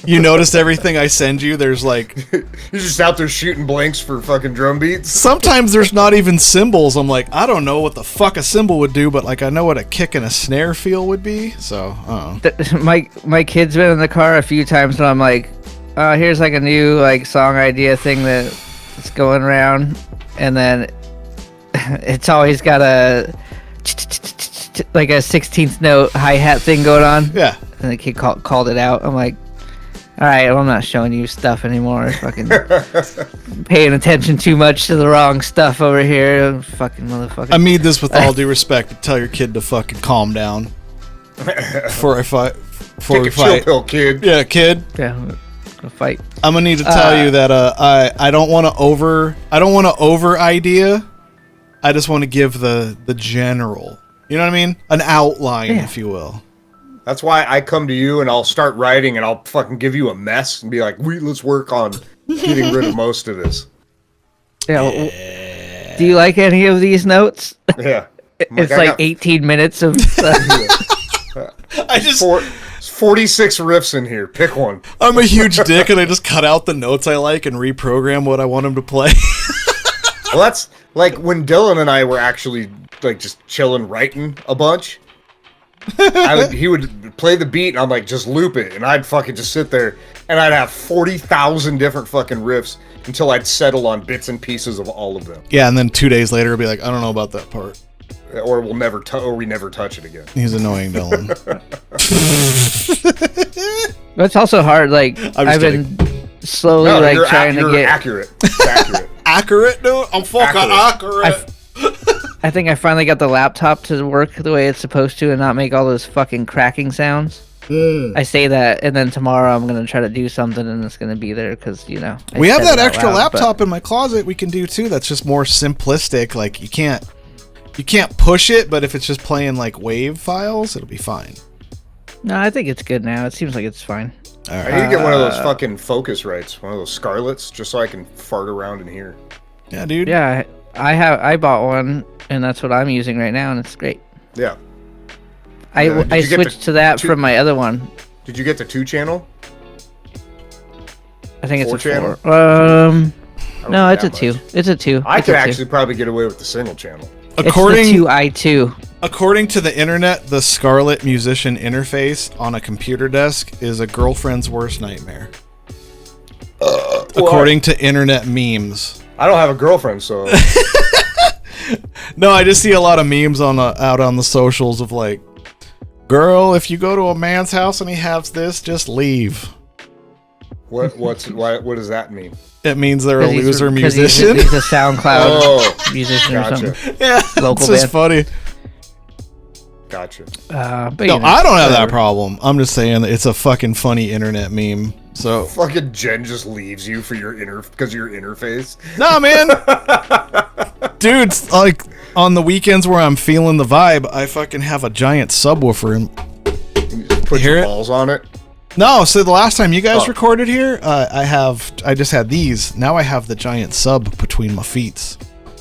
You noticed everything I send you? There's like... You're just out there shooting blanks for fucking drum beats? Sometimes there's not even cymbals. I'm like, I don't know what the fuck a cymbal would do, but like I know what a kick and a snare feel would be, so, I don't know. My kid's been in the car a few times and I'm like, here's like a new like song idea thing that's going around, and then it's always got a... like a 16th note hi-hat thing going on. Yeah. And the kid called it out. I'm like... All right, well, I'm not showing you stuff anymore. Fucking paying attention too much to the wrong stuff over here. Fucking motherfucker. I mean this with all due respect, but tell your kid to fucking calm down. Before we fight. Chill pill, kid. Yeah, kid. Yeah, I'm gonna fight. I'm gonna need to tell you that I don't want to over idea. I just want to give the general. You know what I mean? An outline, if you will. That's why I come to you and I'll start writing and I'll fucking give you a mess and be like, let's work on getting rid of most of this. Yeah. Do you like any of these notes? Yeah. It's like 18 minutes of stuff. I just... 46 riffs in here. Pick one. I'm a huge dick and I just cut out the notes I like and reprogram what I want him to play. Well, that's like when Dylan and I were actually like just chilling writing a bunch. He would play the beat and I'm like, just loop it, and I'd fucking just sit there and I'd have 40,000 different fucking riffs until I'd settle on bits and pieces of all of them. Yeah, and then 2 days later, I'd be like, I don't know about that part, or we never touch it again. He's annoying, Dylan. But it's also hard. Like I've been slowly trying to get accurate. It's accurate. Accurate, dude. I'm fucking accurate. I think I finally got the laptop to work the way it's supposed to and not make all those fucking cracking sounds. I say that, and then tomorrow I'm gonna try to do something, and it's gonna be there because I We have said that it out extra loud, laptop in my closet we can do too. That's just more simplistic. Like you can't push it, but if it's just playing like wave files, it'll be fine. No, I think it's good now. It seems like it's fine. All I right. need to get one of those fucking Focusrites, one of those Scarlets, just so I can fart around in here. Yeah, dude. Yeah, I bought one, and that's what I'm using right now, and it's great. Yeah. I Did you get switched the to that two- from my other one. Did you get the 2-channel? I think it's a 4-channel? 4. No, it's a that 2. much. It's a 2. I It's could a 2. actually probably get away with the single channel. According It's the 2i2. According to the internet, the Scarlett Musician interface on a computer desk is a girlfriend's worst nightmare. According to internet memes. I don't have a girlfriend, so No, I just see a lot of memes out on the socials of like, girl, if you go to a man's house and he has this, just leave. what does that mean? It means they're a 'Cause loser 'cause musician. He's a SoundCloud Oh, musician or gotcha. something. Yeah, Local it's just band. funny. Gotcha. But No, I don't have that whatever. problem. I'm just saying that it's a fucking funny internet meme. So, Fucking Jen just leaves you for your because of your interface. nah, man. Dude, like on the weekends where I'm feeling the vibe, I fucking have a giant subwoofer. And You just put Hear your it? balls on it. no, so the last time you guys Oh. recorded here, I just had these. Now I have the giant sub between my feet.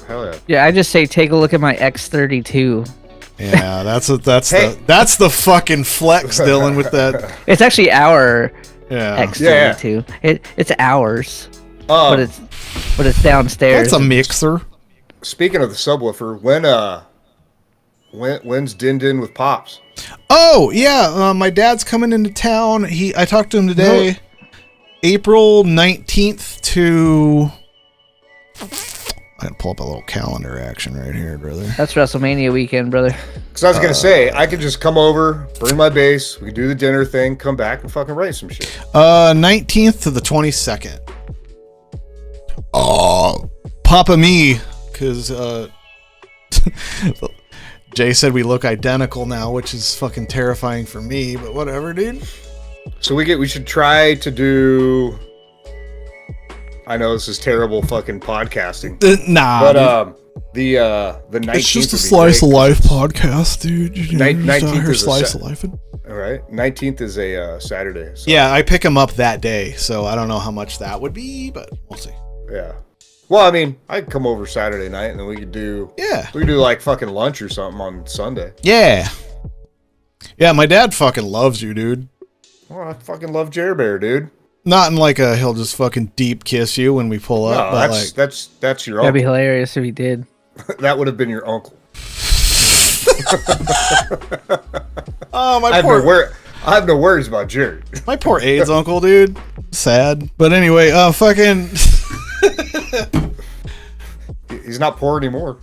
Hell yeah. Yeah, I just say take a look at my X32. Yeah, that's Hey. that's the fucking flex, Dylan, with that. It's actually our Yeah, X32. It's ours, Um, but it's downstairs. that's a mixer. Speaking of the subwoofer, when's Din Din with Pops? Oh yeah, my dad's coming into town. I talked to him today. April 19th to. I can pull up a little calendar action right here, brother. That's WrestleMania weekend, brother. Because I was gonna say I could just come over, bring my bass, we could do the dinner thing, come back and fucking write some shit. 19th to the 22nd. Oh, Papa me, because Jay said we look identical now, which is fucking terrifying for me. But whatever, dude. So we should try to do. I know this is terrible fucking podcasting, Nah, but dude. the 19th. It's just a would be slice great, of life 'cause podcast, dude. You know, Nin- just out 19th here is a slice Sa- of life. it's- All right, 19th is a Saturday. So, Yeah, I pick him up that day, so I don't know how much that would be, but we'll see. yeah. Well, I mean, I could come over Saturday night and then we could do like fucking lunch or something on Sunday. Yeah. Yeah, my dad fucking loves you, dude. Oh, I fucking love Jer Bear, dude. Not in like a he'll just fucking deep kiss you when we pull No, up, but that's your That'd be uncle. hilarious if he did. That would have been your uncle. oh I have no worries about Jerry. my poor AIDS uncle, dude. Sad, but anyway, fucking He's not poor anymore.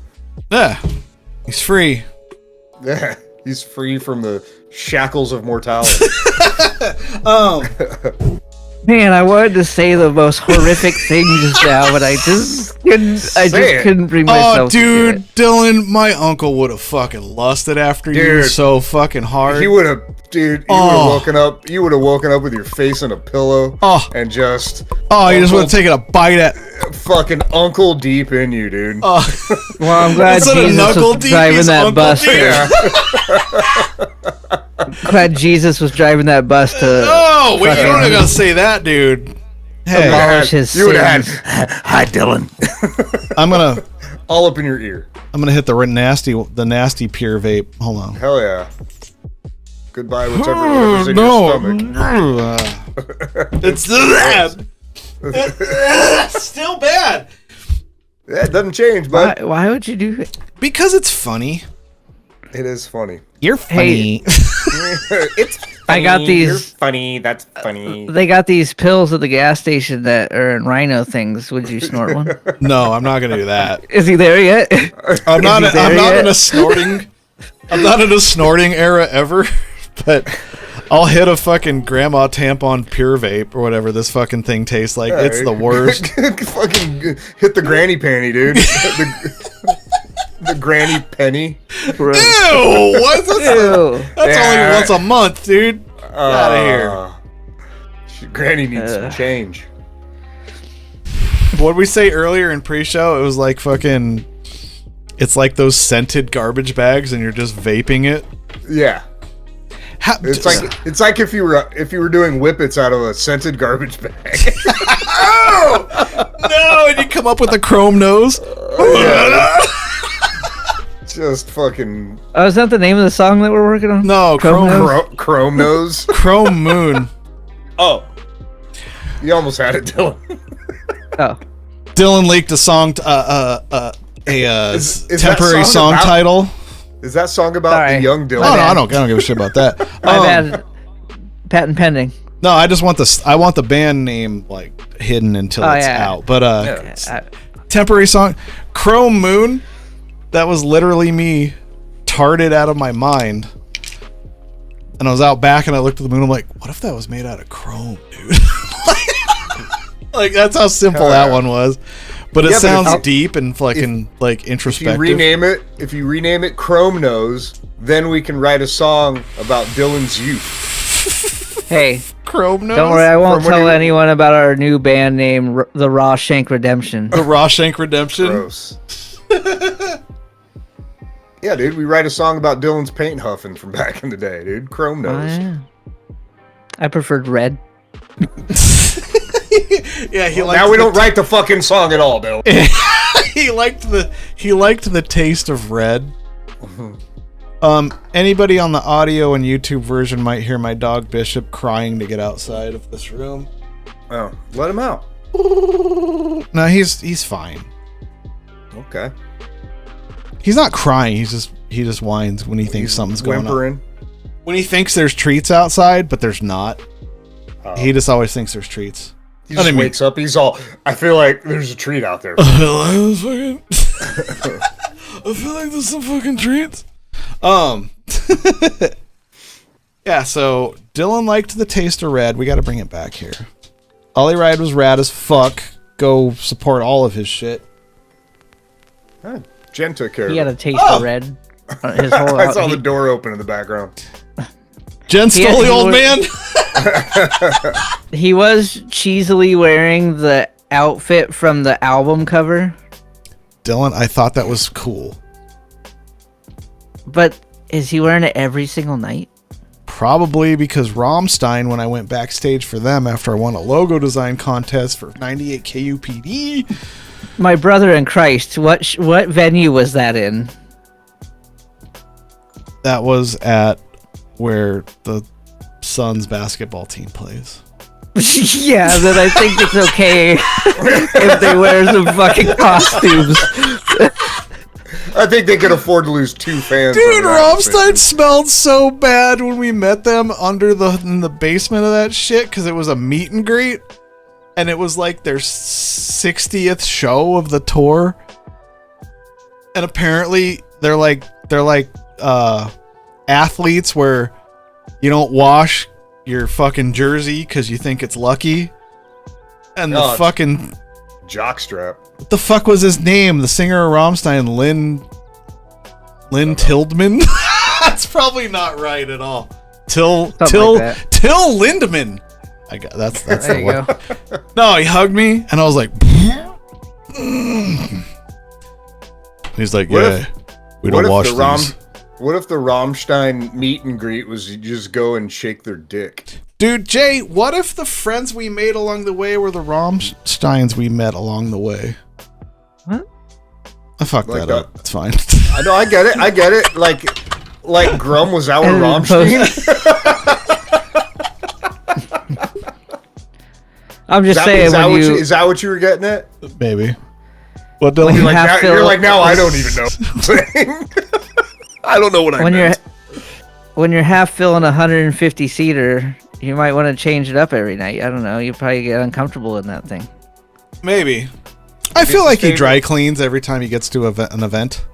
yeah, he's free. Yeah, he's free from the shackles of mortality. Man, I wanted to say the most horrific thing just now, but I just couldn't bring Oh, myself to do dude, it. Dylan, my uncle would have fucking lusted after you Dude. so fucking hard. He would have, dude. You would have woken up. You would have woken up with your face in a pillow and just. You just would have Uncle- taken a bite at. fucking uncle deep in you, dude. Well, I'm glad Instead of Jesus knuckle was deep, driving he's that uncle bus. deep. there. Glad Jesus was driving that bus to Oh, wait, you fucking don't gotta say that, dude. Hey, abolish his You would have sins. had. Hi, Dylan. I'm gonna All up in your ear. hit the nasty pure vape. Hold on. Hell yeah. Goodbye, whatever's in your stomach. It's bad. It's still bad. Yeah, it doesn't change, but Why would you do it? Because it's funny. it is funny. You're funny. It's funny. I got these- You're funny. That's funny. They got these pills at the gas station that are in rhino things. Would you snort one? No, I'm not gonna do that. Is he there yet? I'm not. he there I'm not yet? in a snorting. I'm not in a snorting era ever. But I'll hit a fucking grandma tampon pure vape or whatever this fucking thing tastes like. It's the worst. Fucking hit the granny panty, dude. The Granny Penny. Ew! What's this? Ew. That's only once a month, dude. Get out of here. Granny needs some change. What did we say earlier in pre-show? It was like fucking. It's like those scented garbage bags, and you're just vaping it. Yeah. It's like if you were doing whippets out of a scented garbage bag. Oh no! And you come up with a chrome nose. Just fucking. Oh, is that the name of the song that we're working on? No, Chrome nose. Chrome moon. Oh, you almost had it, Dylan. Oh, Dylan leaked a song. Is Temporary song title. Is that song about the young Dylan? Oh, no, I don't give a shit about that. my bad. Patent pending. No, I just want the band name like hidden until it's out. But temporary song, Chrome Moon. That was literally me, tarted out of my mind. And I was out back and I looked at the moon. I'm like, what if that was made out of chrome, dude? Like that's how simple that one was. But it sounds deep and fucking like introspective. If you rename it Chrome Nose, then we can write a song about Dylan's youth. Hey, Chrome Nose. Don't worry, I won't tell anyone about our new band name, the Rawshank Redemption. The Rawshank Redemption. Gross. Yeah, dude, we write a song about Dylan's paint huffing from back in the day, dude. Chrome Nose. Oh, yeah. I preferred red. Yeah, now we don't write the fucking song at all, Bill. he liked the taste of red. Anybody on the audio and YouTube version might hear my dog Bishop crying to get outside of this room. Oh, let him out. No, he's fine. Okay. He's not crying. He just whines when he thinks something's going on. When he thinks there's treats outside, but there's not. He just always thinks there's treats. He just wakes up. He's all. I feel like there's a treat out there. I feel like there's some fucking treats. Yeah. So Dylan liked the taste of red. We got to bring it back here. Ollie Ride was rad as fuck. Go support all of his shit. Jen took care of it. He had a taste of red. His whole I saw the door open in the background. Jen stole the old man. He was cheesily wearing the outfit from the album cover. Dylan, I thought that was cool. But is he wearing it every single night? Probably because Rammstein, when I went backstage for them after I won a logo design contest for 98 KUPD. My brother in Christ, what venue was that in? That was at where the Suns basketball team plays. Yeah, then I think it's okay if they wear some fucking costumes. I think they could afford to lose 2 fans. Dude, Rammstein smelled so bad when we met them in the basement of that shit because it was a meet and greet. And it was like their 60th show of the tour. And apparently they're like athletes where you don't wash your fucking jersey because you think it's lucky. And the fucking jockstrap. What the fuck was his name? The singer of Rammstein, Lynn Tildman? That's probably not right at all. Till Lindemann. That's there you go. No, he hugged me and I was like he's like, we don't wash these. What if the Rammstein meet and greet was you just go and shake their dick? Dude, Jay, what if the friends we made along the way were the Rammsteins we met along the way? What? I fucked that up. It's fine. I know, I get it. Like Grum was our Rammstein. I'm just saying. Is that what you were getting at? Maybe. What Dylan? You're like, now I don't even know. I don't know what I meant. When you're half filling a 150 seater, you might want to change it up every night. I don't know. You probably get uncomfortable in that thing. Maybe. I feel like he dry cleans every time he gets to an event.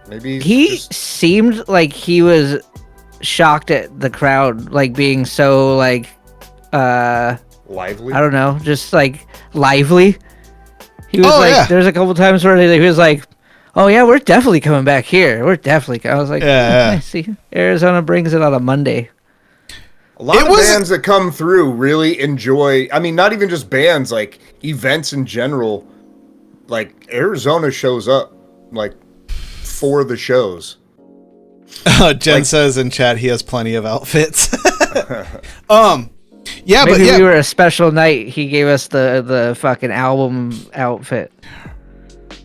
Maybe he seemed like he was shocked at the crowd, like being so like lively. I don't know, just like lively. He was there's a couple times where he was like, Oh yeah, we're definitely coming back here. We're definitely. I was like, Yeah. I see. Arizona brings it on a Monday. A lot of bands that come through really enjoy. I mean, not even just bands, like events in general. Like Arizona shows up, like for the shows. Jen says in chat he has plenty of outfits. Yeah, Maybe but yeah, we were a special night. He gave us the fucking album outfit.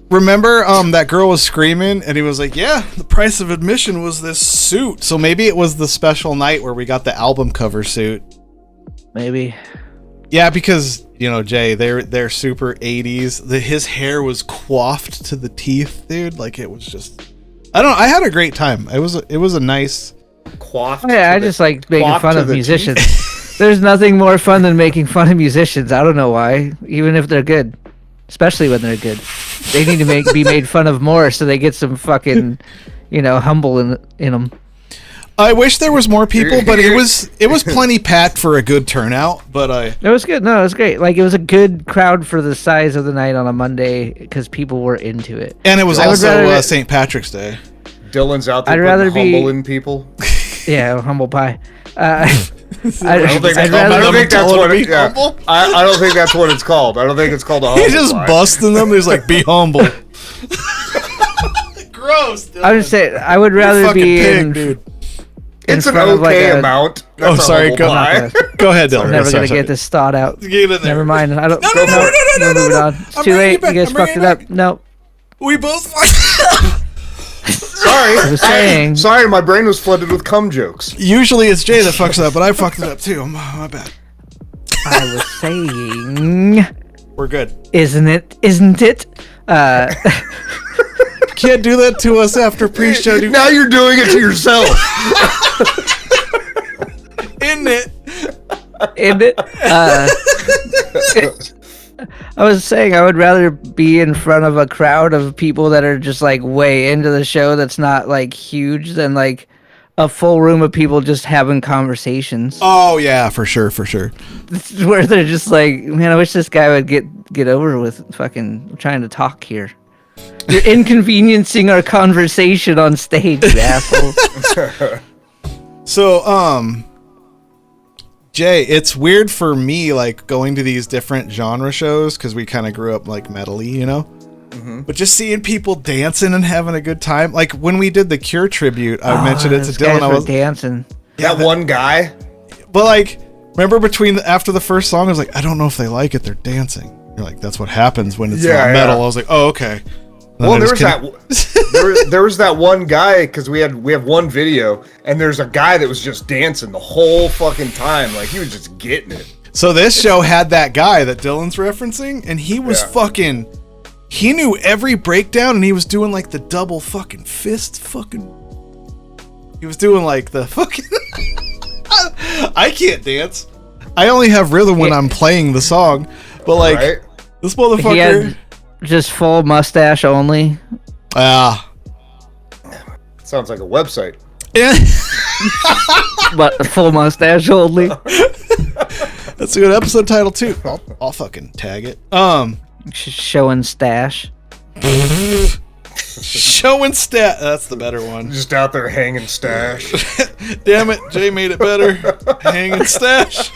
remember that girl was screaming and he was like, yeah, the price of admission was this suit. So maybe it was the special night where we got the album cover suit. Maybe. Yeah, because Jay, they're super 80s. His hair was coiffed to the teeth, dude. Like it was just, I don't know. I had a great time. It was a nice Coiffed. Yeah, I just like making coiffed fun to of the musicians. There's nothing more fun than making fun of musicians. I don't know why, even if they're good, especially when they're good. They need to be made fun of more so they get some fucking, humble in them. I wish there was more people, but it was plenty packed for a good turnout. But It was good. No, it was great. Like it was a good crowd for the size of the night on a Monday because people were into it. And it was also St. Patrick's Day. Dylan's out there I'd rather humbling people. Yeah, humble pie. I don't think that's what it, yeah. I don't think that's what it's called. I don't think it's called a humble He's just pie. busting them. He's like, be humble. Gross. Dylan. I would say I would rather be in. dude. It's an front of, like, okay a- amount. Oh, That's a sorry. humble pie. Go ahead, Dylan. I'm never Sorry. gonna get this thought out. Get in there. Never mind. I don't. No. Move it on. It's I'm too bringing late. it back. You guys I'm fucked bringing it it up. No. We both. Sorry. I was saying. Sorry, my brain was flooded with cum jokes. Usually it's Jay that fucks it up, but I fucked it up too. My bad. I was saying. We're good. Isn't it? Isn't it? Can't do that to us after pre-show. Now you're doing it to yourself. Isn't it? Isn't it? I was saying I would rather be in front of a crowd of people that are just like way into the show that's not like huge than like a full room of people just having conversations. Oh yeah, for sure. Where they're just like, man, I wish this guy would get over with fucking trying to talk here. You're inconveniencing our conversation on stage, you asshole. So, Jay, it's weird for me, like, going to these different genre shows, because we kind of grew up, like, metal-y, Mm-hmm. But just seeing people dancing and having a good time. Like, when we did the Cure tribute, I mentioned it to Dylan. I was dancing. That one guy. But, like, remember after the first song, I was like, I don't know if they like it, they're dancing. You're like, that's what happens when it's not metal. I was like, oh, okay. Well, there was that one guy, because we have one video, and there's a guy that was just dancing the whole fucking time, like he was just getting it. So this show had that guy that Dylan's referencing, and he was fucking, he knew every breakdown, and he was doing like the double fucking fist he was doing like the fucking, I can't dance. I only have rhythm when I'm playing the song, but like, this motherfucker. He had just full mustache only. Sounds like a website. Yeah. But full mustache only. That's a good episode title too. I'll fucking tag it. Showing stash. Showing stat. That's the better one. Just out there hanging stash. Damn it, Jay made it better. Hanging stash.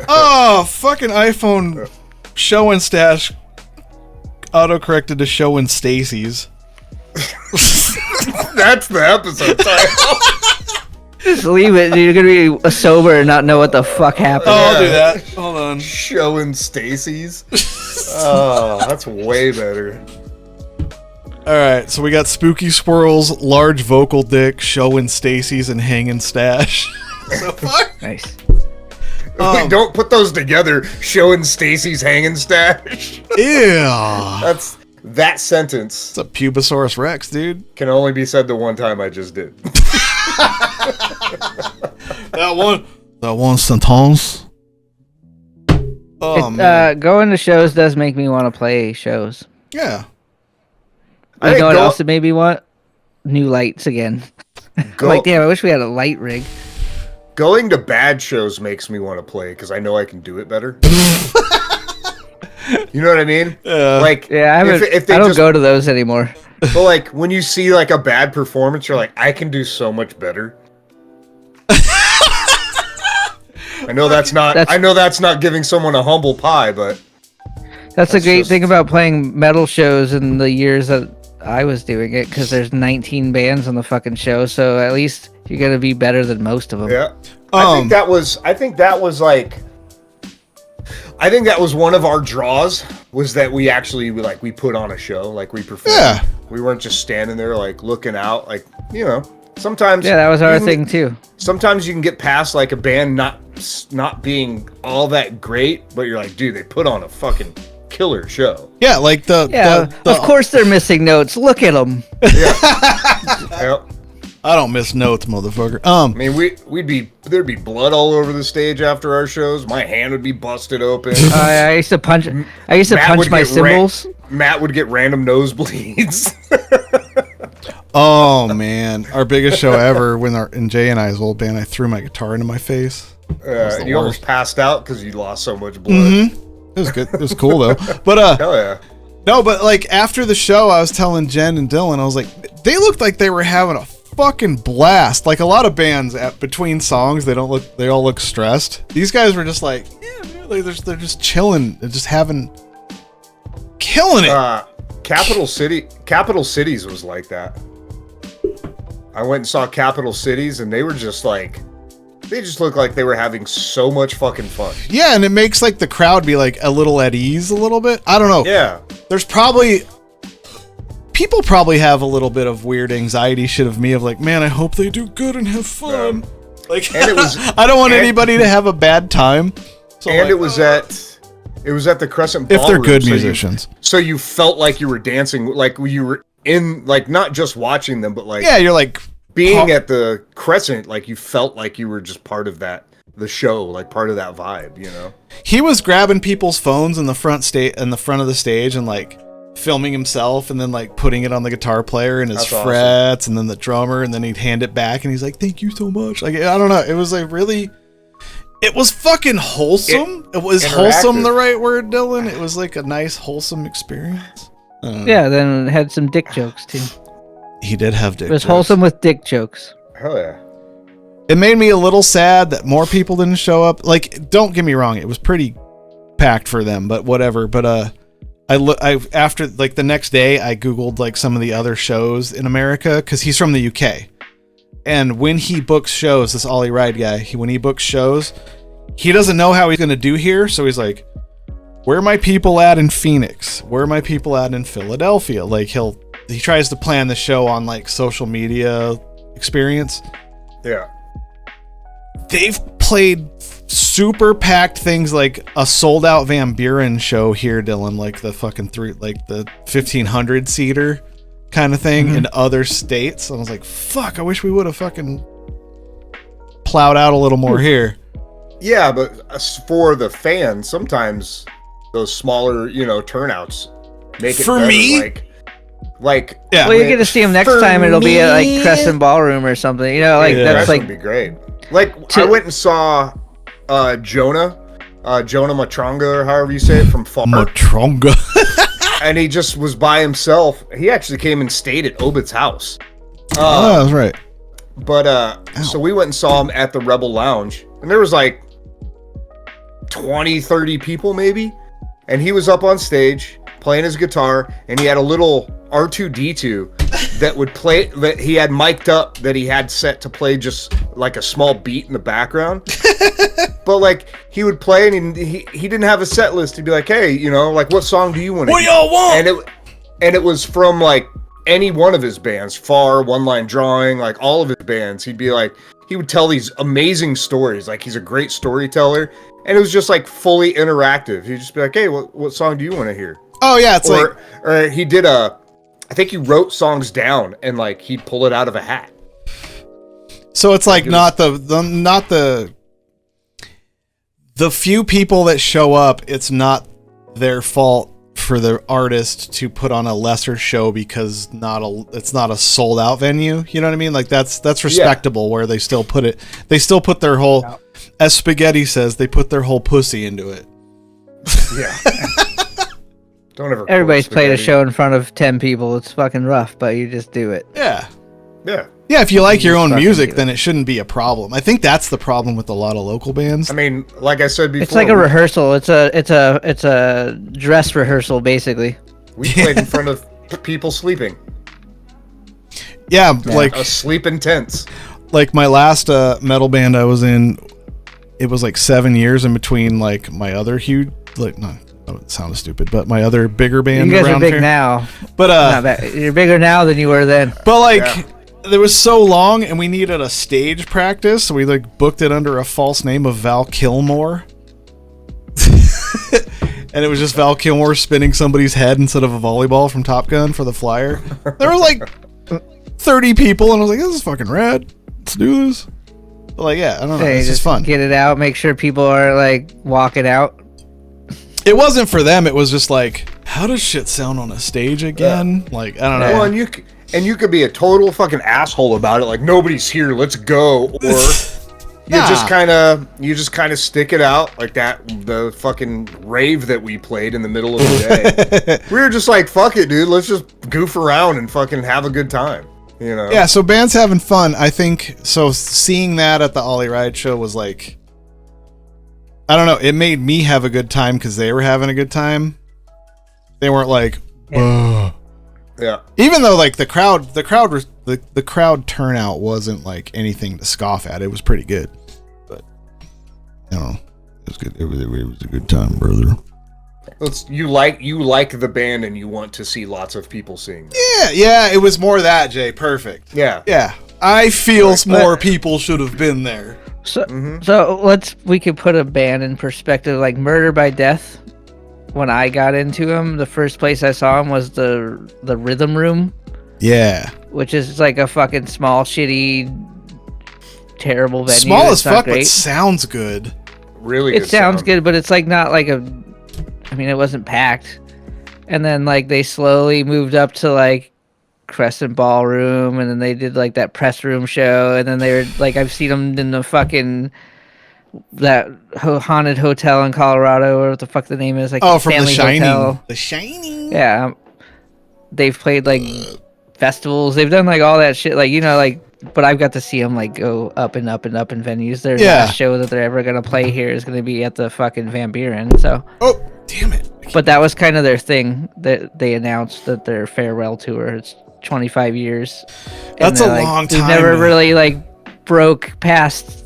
Oh, fucking iPhone showing stash autocorrected to showing Stacy's. That's the episode title. Just leave it. You're gonna be sober and not know what the fuck happened. Oh, I'll do that. Hold on. Showing Stacy's. Oh, that's way better. Alright, so we got Spooky Squirrels, Large Vocal Dick, Showing Stacy's, and Hanging Stash. So fuck? Nice. Wait, don't put those together. Showing Stacy's hanging stash. Yeah. That's that sentence. It's a Pubosaurus Rex, dude. Can only be said the one time I just did. That one sentence. Oh, man. Going to shows does make me want to play shows. Yeah. You know what else it made me want? New lights again. I'm like, damn, I wish we had a light rig. Going to bad shows makes me want to play because I know I can do it better. You know what I mean? Like, Yeah, I haven't. if they I don't just, go to those anymore. but like when you see like a bad performance, you're like, I can do so much better. I know that's not giving someone a humble pie, but That's the great thing about playing metal shows in the years that I was doing it, because there's 19 bands on the fucking show, so at least you're gonna be better than most of them. yeah. I think that was one of our draws, was that we actually we put on a show, like we performed. Yeah. We weren't just standing there like looking out, like, you know. Sometimes Yeah, that was our thing too. Sometimes you can get past like a band not being all that great, but you're like, dude, they put on a fucking killer show. Yeah, like the Of course they're missing notes. Look at them. Yeah. Yep. I don't miss notes, motherfucker. I mean, there'd be blood all over the stage after our shows. My hand would be busted open. I used to punch. Matt My cymbals. Matt would get random nosebleeds. Oh man, our biggest show ever, in Jay and I's old band, I threw my guitar into my face. And you almost passed out because you lost so much blood. Mm-hmm. It was good. It was cool though. But Hell yeah. no, but like after the show, I was telling Jen and Dylan, I was like, they looked like they were having a fucking blast. Like a lot of bands between songs, they all look stressed. These guys were just like, yeah, man, they're just chilling, they're just killing it. Capital Cities was like that. I went and saw Capital Cities, and they were just like, they just looked like they were having so much fucking fun. Yeah, and it makes like the crowd be like a little at ease a little bit. I don't know. Yeah. There's people probably have a little bit of weird anxiety shit of me, of like, man, I hope they do good and have fun. Like, and it was, I don't want anybody to have a bad time. So and like, it was at the Crescent Ballroom. If they're good musicians. So you felt like you were dancing, like you were in, like, not just watching them, but like, yeah, you're like being at the Crescent, like you felt like you were just part of the show, like part of that vibe, you know? He was grabbing people's phones in the front of the stage and like filming himself, and then like putting it on the guitar player and his frets, and then the drummer, and then he'd hand it back and he's like, thank you so much. Like, I don't know, it was like really, it was fucking wholesome. It was wholesome, the right word, Dylan. It was like a nice wholesome experience. Yeah, then it had some dick jokes too. He did have dick jokes. It was wholesome with dick jokes. Hell yeah. It made me a little sad that more people didn't show up. Like, don't get me wrong, it was pretty packed for them, but whatever. But after like the next day, I googled like some of the other shows in America, because he's from the UK, and when he books shows, this Ollie Ride guy, when he books shows, he doesn't know how he's gonna do here, so he's like, where are my people at in Phoenix? Where are my people at in Philadelphia? Like he tries to plan the show on like social media experience. Yeah. They've played super packed things, like a sold out Van Buren show here, Dylan, like the fucking the 1,500 seater kind of thing in other states. I was like, fuck, I wish we would have fucking plowed out a little more here. Yeah, but for the fans, sometimes those smaller, turnouts make it for better. me. Like, yeah. Well, you get to see him next time. It'll be at like Crescent Ballroom or something. That's like, would be great. Like, I went and saw Jonah Matronga, or however you say it, from Far. Matronga. And he just was by himself. He actually came and stayed at Obit's house. Oh, that's right. But so we went and saw him at the Rebel Lounge, and there was like 20, 30 people maybe, and he was up on stage playing his guitar, and he had a little R2-D2 that would play, that he had mic'd up, that he had set to play just like a small beat in the background. But like, he would play, and he didn't have a set list. He'd be like, hey, like, what song do you want to What y'all want? And it was from like any one of his bands, Far, One Line Drawing, like all of his bands. He'd be like, he would tell these amazing stories. Like, he's a great storyteller, and it was just like fully interactive. He'd just be like, hey, what song do you want to hear? Oh yeah, it's or he did I think he wrote songs down, and like he'd pull it out of a hat. So it's like not the few people that show up, it's not their fault for the artist to put on a lesser show because it's not a sold out venue. You know what I mean? Like that's respectable, where they still put their whole, as Spaghetti says, they put their whole pussy into it. Yeah. Don't ever. Everybody's quote played a spaghetti. show in front of 10 people. It's fucking rough, but you just do it. Yeah. Yeah. Yeah, if you like your just own fucking music, do it. then it shouldn't be a problem. I think that's the problem with a lot of local bands. I mean, like I said before, It's like a rehearsal. It's a dress rehearsal, basically. we played in front of people sleeping. Yeah, like Asleep in tents. like my last metal band I was in, it was like 7 years in between like my other huge, like, no, it sounded stupid, but my other bigger band You guys are around big here. now. But Not bad. You're bigger now than you were then. but like Yeah. there was so long and we needed a stage practice, so we like booked it under a false name of Val Kilmore. And it was just Val Kilmore spinning somebody's head instead of a volleyball from Top Gun for the flyer. There were like 30 people, and I was like, this is fucking rad. Let's do this. But like, yeah, I don't know. Hey, It's just fun. Get it out. Make sure people are like walking out. It wasn't for them. It was just like, how does shit sound on a stage again? Like, I don't know. Well, and you could be a total fucking asshole about it, like nobody's here, let's go, or you Nah. just kind of stick it out like that. The fucking rave that we played in the middle of the day, we were just like, fuck it, dude, let's just goof around and fucking have a good time, you know? Yeah, so bands having fun. I think so. Seeing that at the Ollie Ride show was like, I don't know. It made me have a good time because they were having a good time. They weren't like, "Ugh." Yeah. Even though like the crowd turnout wasn't like anything to scoff at. It was pretty good, but you know, it was good. It was a good time, brother. You like the band and you want to see lots of people seeing them. Yeah. It was more that, Jay. Perfect. Yeah. Yeah. I feel more people should have been there. So, we could put a band in perspective. Like Murder by Death. When I got into them, the first place I saw them was the Rhythm Room, Yeah. which is like a fucking small, shitty, terrible venue. Small as It's not fuck, but great. sounds good. Really It good sounds sound. good, but it's like not like a. I mean, it wasn't packed, and then like they slowly moved up to like Crescent Ballroom, and then they did like that press room show, and then they were like, I've seen them in the fucking that haunted hotel in Colorado, or what the fuck the name is, like Oh, from Stanley The Shining. Hotel. The Shining. Yeah, they've played like festivals. They've done like all that shit. Like, you know, like, but I've got to see them like go up and up and up in venues. Their Yeah. last show that they're ever gonna play here is gonna be at the fucking Van Buren. So, Oh, damn it. but that was kind of their thing that they announced, that their farewell tour. It's 25 years. And That's a they're like, long We've time never to- really like broke past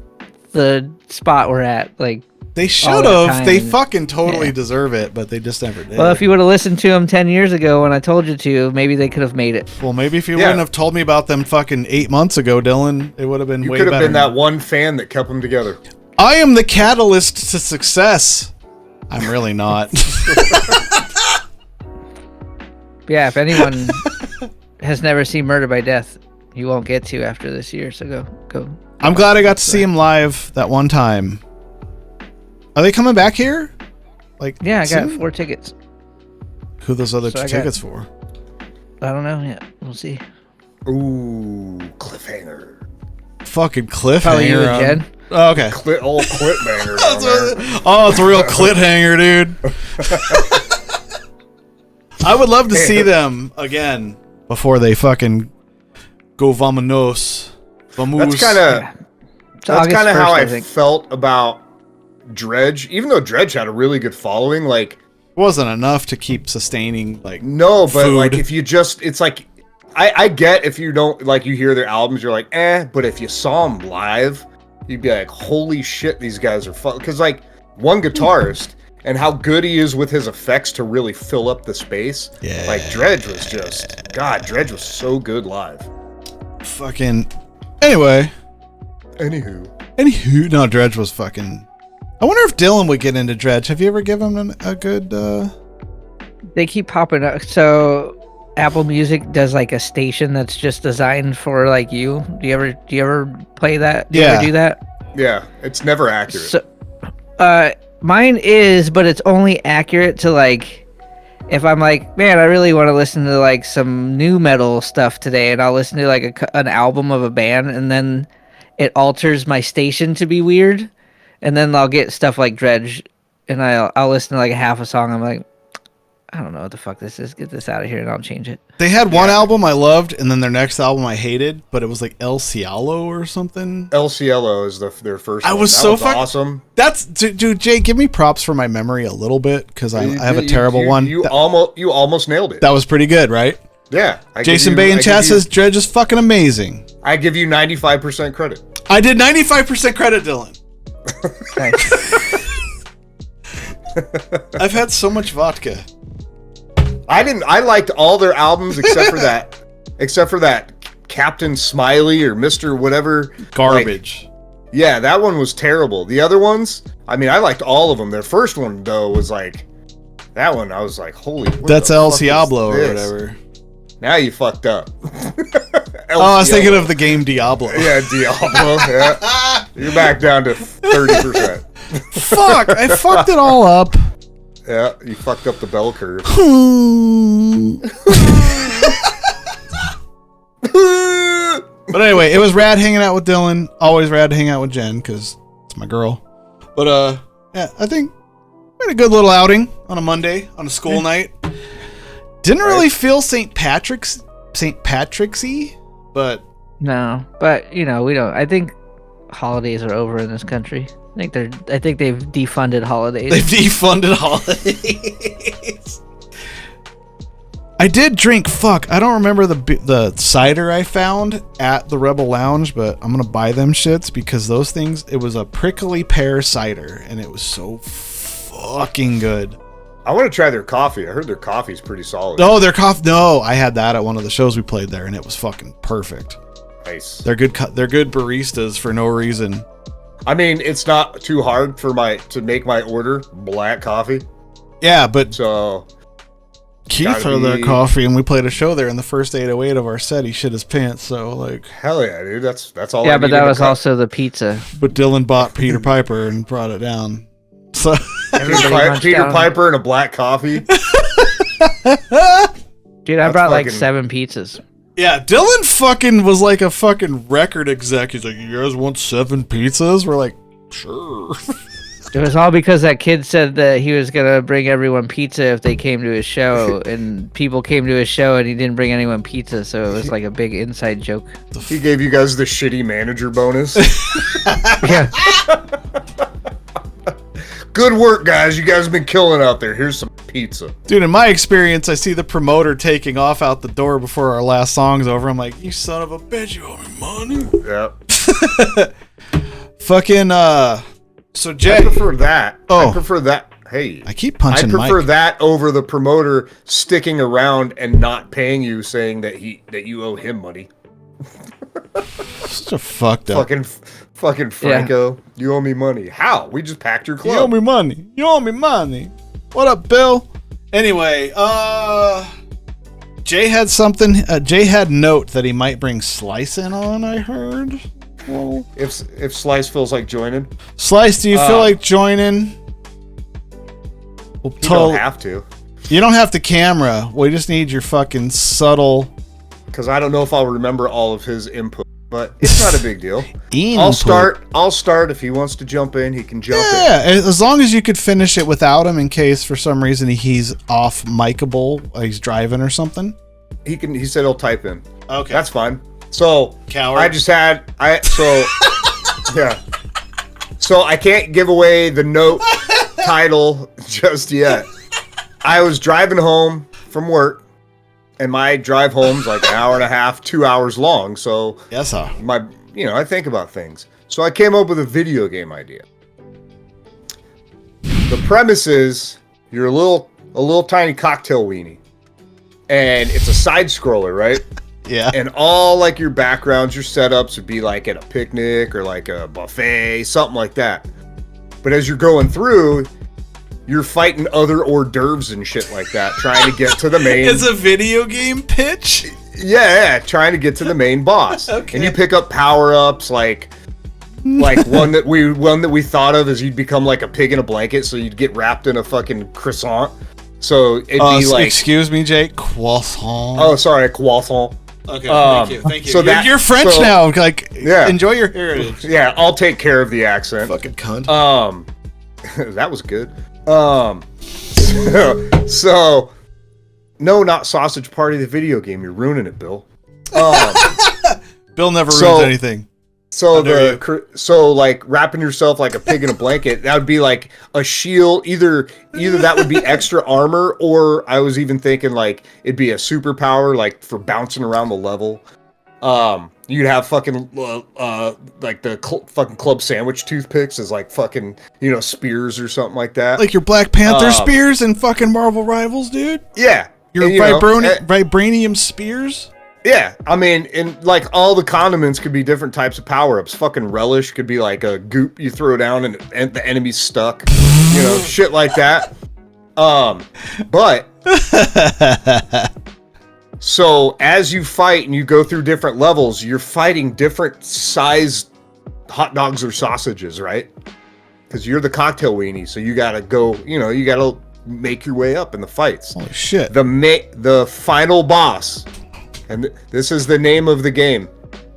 the spot we're at. Like, They all should that have. time They and- fucking totally yeah. deserve it, but they just never did. well, if you would have listened to them 10 years ago when I told you to, maybe they could have made it. Well, maybe if you Yeah. wouldn't have told me about them fucking 8 months ago, Dylan, it would have been You way could have better. been that one fan that kept them together. I am the catalyst to success. I'm really not. Yeah, if anyone has never seen Murder by Death, you won't get to after this year. So go. I'm glad I got to see him live that one time. Are they coming back here? Like, Yeah, I got soon? 4 tickets. Who are those other So I got- tickets for? I don't know yet. We'll see. Ooh, cliffhanger. Fucking Probably you cliffhanger. and Jen. Oh, okay. Old clit banger down there. Oh, it's a real clit hanger, dude. I would love to see them again before they fucking go vamonos. Vamos. That's kind of It's that's August kind of 1st, how I think. felt about Dredge. Even though Dredge had a really good following, like wasn't enough to keep sustaining like no, but food. like if you just, it's like I get if you don't like, you hear their albums, you're like but if you saw them live, you'd be like, holy shit, these guys are fun. Because like one guitarist and how good he is with his effects to really fill up the space. Yeah. Like Dredge was just Dredge was so good live. fucking anyway. Anywho, No, Dredge was fucking. I wonder if Dylan would get into Dredge. Have you ever given him a good? They keep popping up. So Apple Music does like a station that's just designed for like you. Do you ever play that? Do you Yeah. ever do that? yeah, it's never accurate. So, mine is, but it's only accurate to like, if I'm like, man, I really want to listen to like some new metal stuff today, and I'll listen to like an album of a band, and then it alters my station to be weird, and then I'll get stuff like Dredge, and I'll listen to like a half a song. I'm like, I don't know what the fuck this is. Get this out of here and I'll change it. They had one album I loved, and then their next album I hated, but it was like El Cielo or something. El Cielo is their first. I one. was That so was awesome. That's dude. Jay, give me props for my memory a little bit because I have a terrible one. You almost nailed it. That was pretty good, right? Yeah. Jason Bay in chat says Dredge is fucking amazing. I give you 95% credit. I did 95% credit, Dylan. I've had so much vodka. I liked all their albums except for that Captain Smiley or Mr. whatever. Garbage. Like, yeah, that one was terrible. The other ones, I mean, I liked all of them. Their first one though was like that one. I was like, holy. That's El Diablo or whatever. Now you fucked up. I was thinking of the game Diablo. Yeah, Diablo. Yeah. You're back down to 30%. Fuck! I fucked it all up. Yeah, you fucked up the bell curve. But anyway, it was rad hanging out with Dylan. Always rad to hang out with Jen because it's my girl. But yeah, I think we had a good little outing on a Monday on a school night. Didn't really feel St. Patrick's-y, but No, but we don't. I think holidays are over in this country. I think they've defunded holidays. They've defunded holidays. I did drink. Fuck, I don't remember the cider I found at the Rebel Lounge, but I'm gonna buy them shits because those things. It was a prickly pear cider, and it was so fucking good. I want to try their coffee. I heard their coffee's pretty solid. Oh, their coffee. No, I had that at one of the shows we played there, and it was fucking perfect. Nice. They're good. They're good baristas for no reason. I mean, it's not too hard to make my order black coffee. Yeah, but so Keith had that coffee, and we played a show there. In the first 808 of our set, he shit his pants. So like, hell yeah, dude. That's all. Yeah, but that was also the pizza. But Dylan bought Peter Piper and brought it down. So Peter Piper and a black coffee. Dude, I brought like 7 pizzas. Yeah, Dylan fucking was like a fucking record exec. He's like, you guys want 7 pizzas? We're like, sure. It was all because that kid said that he was going to bring everyone pizza if they came to his show, and people came to his show and he didn't bring anyone pizza, so it was like a big inside joke. He gave you guys the shitty manager bonus. Yeah. Good work, guys. You guys have been killing out there. Here's some pizza. Dude, in my experience, I see the promoter taking off out the door before our last song's over. I'm like, you son of a bitch, you owe me money. Yep. Fucking, so Jay. I prefer that. Oh. I prefer that. Hey. I keep punching I prefer Mike. that over the promoter sticking around and not paying you, saying that you owe him money. Such a fucked up. Fucking Franco, you owe me money. How? We just packed your club. You owe me money. You owe me money. What up, Bill? Anyway, Jay had something. Jay had note that he might bring Slice in on. I heard. Well, if Slice feels like joining, Slice, do you feel like joining? You don't have to. You don't have to camera. We just need your fucking subtle. Because I don't know if I'll remember all of his input. But it's not a big deal. Input. I'll start. If he wants to jump in, he can jump in. Yeah, as long as you could finish it without him in case for some reason he's off micable, he's driving or something. He said he'll type in. Okay. That's fine. So Coward. yeah. So I can't give away the note title just yet. I was driving home from work. And my drive home's like an hour and a half, 2 hours long. So yes, sir. I think about things. So I came up with a video game idea. The premise is you're a little tiny cocktail weenie, and it's a side scroller, right? Yeah. And all like your backgrounds, your setups would be like at a picnic or like a buffet, something like that. But as you're going through, you're fighting other hors d'oeuvres and shit like that, trying to get to the main. It's a video game pitch? Yeah, trying to get to the main boss. Okay. And you pick up power-ups like one that we thought of is you'd become like a pig in a blanket, so you'd get wrapped in a fucking croissant. So it'd be like, excuse me, Jake, croissant. oh, sorry, a croissant. Okay, thank you. So you're French now. Like, yeah. Enjoy your heritage. Yeah, I'll take care of the accent. Fucking cunt. That was good. So No, not Sausage Party, the video game. You're ruining it, Bill. Bill never ruins anything. So like wrapping yourself like a pig in a blanket, that would be like a shield. Either that would be extra armor, or I was even thinking like it'd be a superpower, like for bouncing around the level. You'd have fucking like the fucking club sandwich toothpicks as like fucking spears or something like that. Like your Black Panther spears and fucking Marvel Rivals, dude. Yeah, Your vibranium spears. Yeah, I mean, and like all the condiments could be different types of power-ups. Fucking relish could be like a goop you throw down and the enemy's stuck. Shit like that. But so as you fight and you go through different levels, you're fighting different sized hot dogs or sausages, right? Because you're the cocktail weenie, so you gotta go, you gotta make your way up in the fights. Holy shit. The final boss. And this is the name of the game.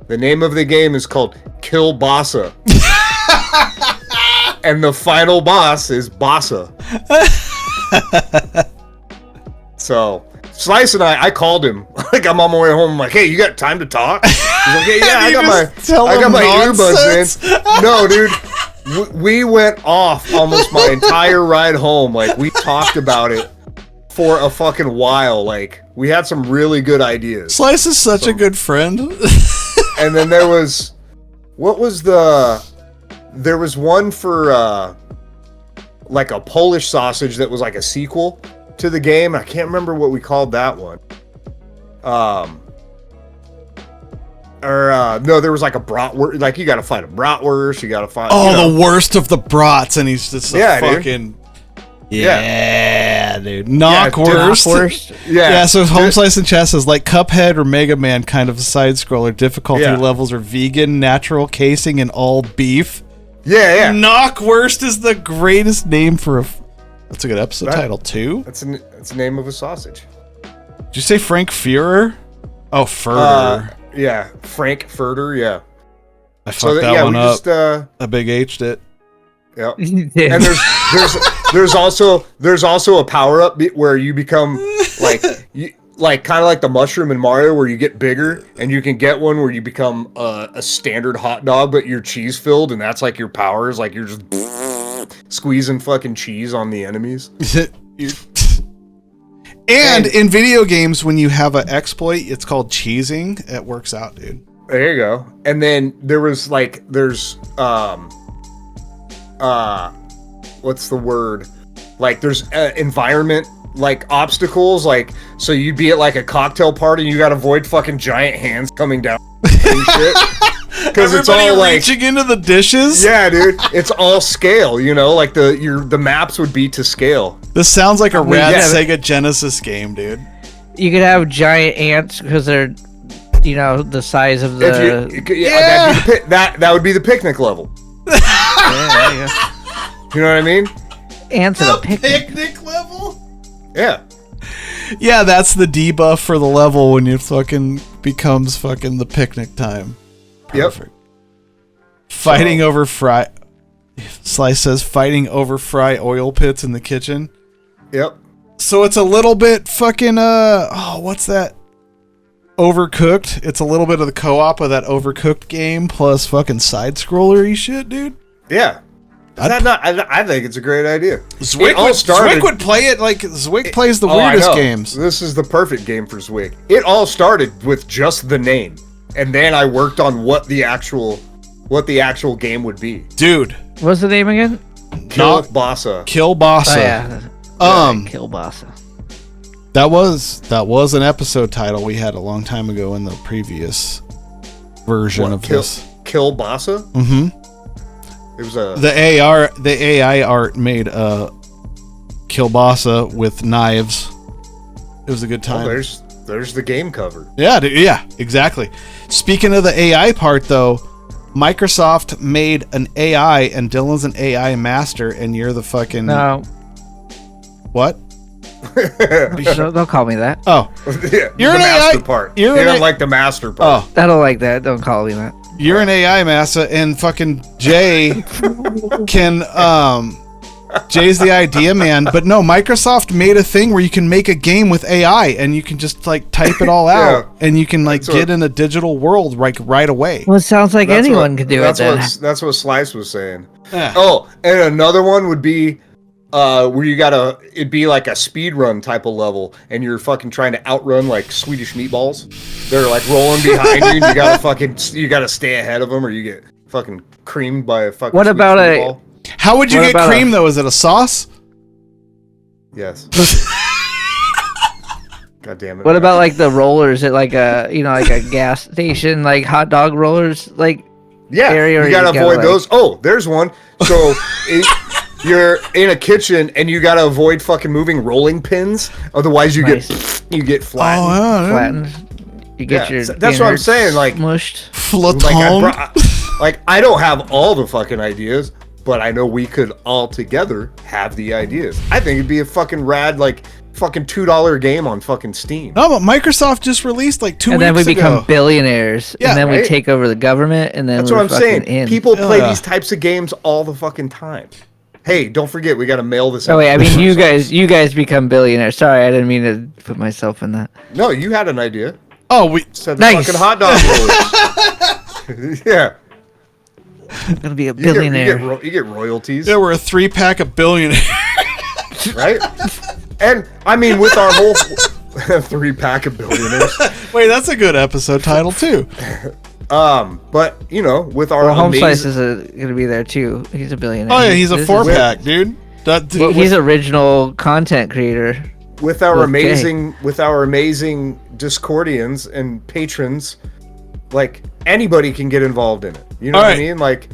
The name of the game is called Kill Bossa. And the final boss is Bossa. So, Slice and I called him. Like, I'm on my way home. I'm like, hey, you got time to talk? He's like, hey, yeah, I got my earbuds in. No, dude. We went off almost my entire ride home. Like, we talked about it for a fucking while. Like, we had some really good ideas. Slice is such a good friend. And then there was one for like a Polish sausage that was like a sequel to the game. I can't remember what we called that one. No, there was like a bratwurst. Like, you gotta fight a bratwurst. You gotta fight. The worst of the brats, and he's just fucking. Dude. Yeah, dude. Knockwurst. Yeah. So Home Slice and Chess is like Cuphead or Mega Man, kind of a side scroller. Difficulty levels are vegan, natural casing, and all beef. Yeah. Knockwurst is the greatest name for that's a good episode title too. That's the name of a sausage. Did you say Frank Führer? Oh, Furter. Yeah, Frank Furter. Yeah. I fucked that one up. I big H'd it. Yep. And there's also a power up where you become like kind of like the mushroom in Mario, where you get bigger, and you can get one where you become a standard hot dog, but you're cheese filled, and that's like your powers. Like, you're just squeezing fucking cheese on the enemies. And in video games, when you have an exploit, it's called cheesing. It works out, dude. There you go. And then there's what's the word? Like, there's environment, like, obstacles, like, so you'd be at like a cocktail party and you gotta avoid fucking giant hands coming down and shit. Because it's all like reaching into the dishes. Yeah, dude. It's all scale, like the maps would be to scale. This sounds like a rad Sega Genesis game, dude. You could have giant ants because they're, the size of the. That would be the picnic level. Yeah. You know what I mean? Ants at a picnic level? Yeah. Yeah, that's the debuff for the level when it fucking becomes fucking the picnic time. Perfect. Yep. Fighting over fry. Slice says fighting over fry oil pits in the kitchen. Yep. So it's a little bit fucking what's that? Overcooked. It's a little bit of the co-op of that Overcooked game plus fucking side scrollery shit, dude. Yeah. I think it's a great idea. Zwick would play it like Zwick plays the weirdest games. This is the perfect game for Zwick. It all started with just the name, and then I worked on what the actual game would be. Dude, what's the name again? Kill Bossa. Kill Bossa. Oh, yeah. Kill Bossa. That was an episode title we had a long time ago in the previous version of this. Kill Bossa? Mm-hmm. It was the AI art made Kielbasa with knives. It was a good time. Oh, there's the game cover. Yeah, exactly. Speaking of the AI part, though, Microsoft made an AI, and Dylan's an AI master, and you're the fucking what? Don't call me that. Oh, yeah, you're an master AI part. You don't like the master part. Oh, I don't like that. Don't call me that. You're an AI master, and fucking Jay can Jay's the idea man. But no, Microsoft made a thing where you can make a game with AI and you can just like type it all out and you can like get in a digital world like right away. Well, it sounds like anyone could do it then. That's what Slice was saying. Yeah. Oh, and another one would be where it'd be like a speed run type of level, and you're fucking trying to outrun like Swedish meatballs. They're like rolling behind you, and you gotta stay ahead of them, or you get fucking creamed by a fucking. What about meatball. How would you get cream though? Is it a sauce? Yes. God damn it. What about like the rollers at like a like a gas station, like hot dog rollers, like area? You gotta avoid those. Oh, there's one. So. You're in a kitchen and you gotta avoid fucking moving rolling pins, otherwise you get flattened. You get your. That's what I'm saying. Like mushed. Like I don't have all the fucking ideas, but I know we could all together have the ideas. I think it'd be a fucking rad, like fucking $2 game on fucking Steam. No, but Microsoft just released like 2 weeks ago. And then we become billionaires, and then we take over the government, and then that's what I'm saying. People play these types of games all the fucking time. Hey, don't forget, we got to mail this out. Oh, wait, I mean, you guys become billionaires. Sorry, I didn't mean to put myself in that. No, you had an idea. Oh, we said the fucking hot dog rollers. Yeah. I'm going to be a billionaire. You get royalties. There were a 3-pack of billionaires. Right? And, I mean, with our whole 3-pack of billionaires. Wait, that's a good episode title, too. But with our Home Slice is gonna be there too. He's a billionaire. Oh yeah, he's a 4-pack, dude. He's original content creator. With our amazing Discordians and patrons, like anybody can get involved in it. You know what I mean? Like,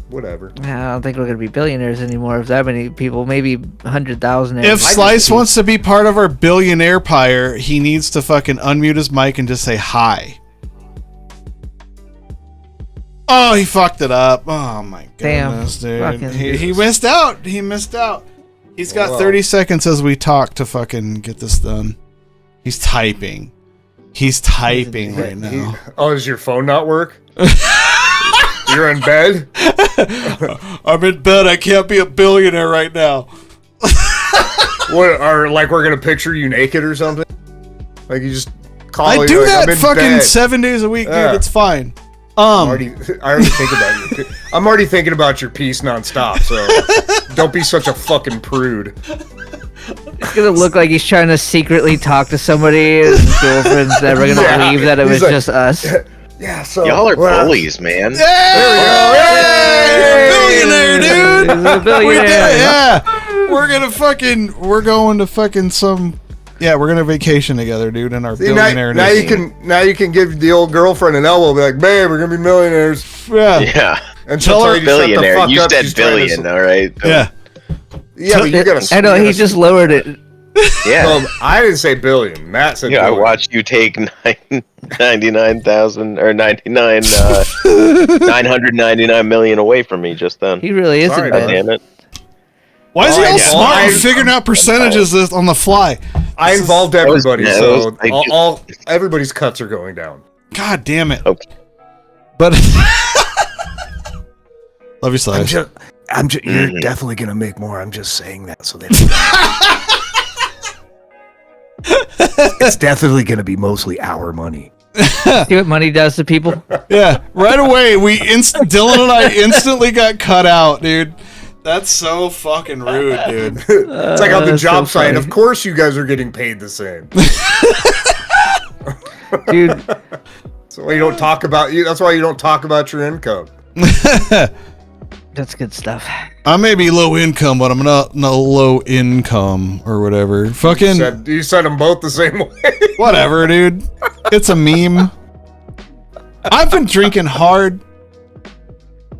whatever. I don't think we're gonna be billionaires anymore. If that many people, maybe 100,000. If Slice wants to be part of our billionaire pyre, he needs to fucking unmute his mic and just say hi. Oh, he fucked it up. Oh my goodness, dude. He missed out. He's got 30 seconds as we talk to fucking get this done. He's typing. Right now. Does your phone not work? You're in bed? I'm in bed. I can't be a billionaire right now. What? Or like we're gonna picture you naked or something? Like you just call. I do that fucking 7 days a week, dude. It's fine. I already think about you. I'm already thinking about your piece nonstop. So don't be such a fucking prude. It's gonna look like he's trying to secretly talk to somebody. His girlfriend's never gonna believe that it was just us. Yeah, so y'all are bullies, man. There we go. Yay! Billionaire, dude. He's a billionaire. Yeah. We're going to fucking some. Yeah, we're gonna vacation together, dude, in our billionaire. Now you can give the old girlfriend an elbow, be like, babe, we're gonna be millionaires. Yeah. And tell her billionaire. You said billion, all right? Yeah. Yeah, but you gotta. I know he just lowered it. Yeah. I didn't say billion. Matt said. Yeah, billion. I watched you take 99,000 or 999 million away from me just then. He really isn't. Sorry, bad. Damn it. Why is he all smart and figuring out percentages on the fly? I involved everybody, so everybody's cuts are going down. God damn it! Okay. But love you, Slice. You're definitely gonna make more. I'm just saying that so they. It's definitely gonna be mostly our money. See what money does to people? Yeah, right away Dylan and I instantly got cut out, dude. That's so fucking rude, dude. It's like on the job site. Of course, you guys are getting paid the same, dude. So you don't talk about you. That's why you don't talk about your income. That's good stuff. I may be low income, but I'm not low income or whatever. Fucking. You said them both the same way. Whatever, dude. It's a meme. I've been drinking hard.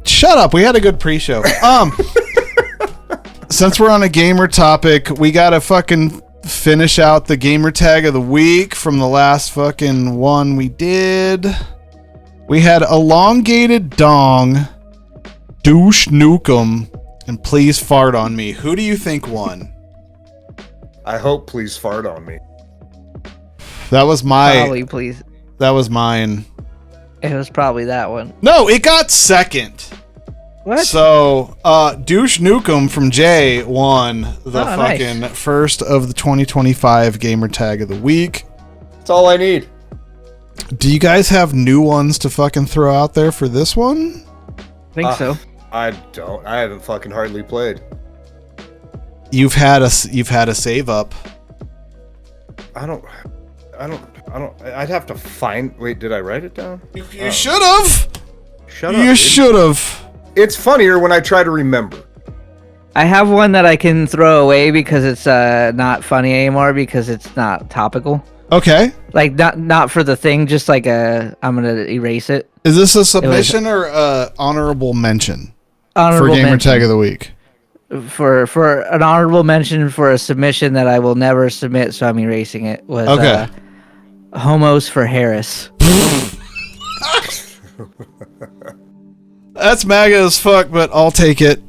Shut up. We had a good pre-show. Since we're on a gamer topic, we gotta fucking finish out the gamer tag of the week from the last fucking one we did. We had elongated dong, douche nukem, and please fart on me. Who do you think won? I hope please fart on me. That was Probably, please. That was mine. It was probably that one. No, it got second. What? So, Douche Nukem from Jay won the fucking first of the 2025 Gamer Tag of the Week. That's all I need. Do you guys have new ones to fucking throw out there for this one? I think so. I don't. I haven't fucking hardly played. You've had a save up. I don't. I'd have to find. Wait, did I write it down? You should have. Shut up. You should have. It's funnier when I try to remember. I have one that I can throw away because it's not funny anymore because it's not topical. Okay. Like not for the thing, just like I'm gonna erase it. Is this a submission or honorable mention Honorable for Gamer mention. Tag of the Week? For an honorable mention for a submission that I will never submit, so I'm erasing it. Was Okay. Homos for Harris. That's MAGA as fuck, but I'll take it.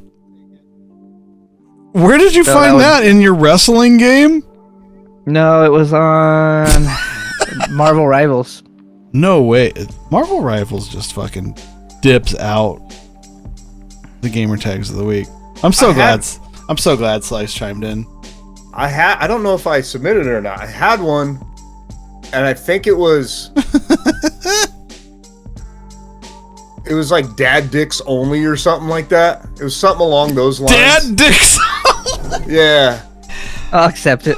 Where did you find that in your wrestling game? No, it was on Marvel Rivals. No way. Marvel Rivals just fucking dips out the Gamer Tags of the Week. I'm so glad Slice chimed in. I don't know if I submitted it or not. I had one, and I think it was it was like Dad Dicks Only or something like that. It was something along those lines. Dad Dicks. Yeah. I'll accept it.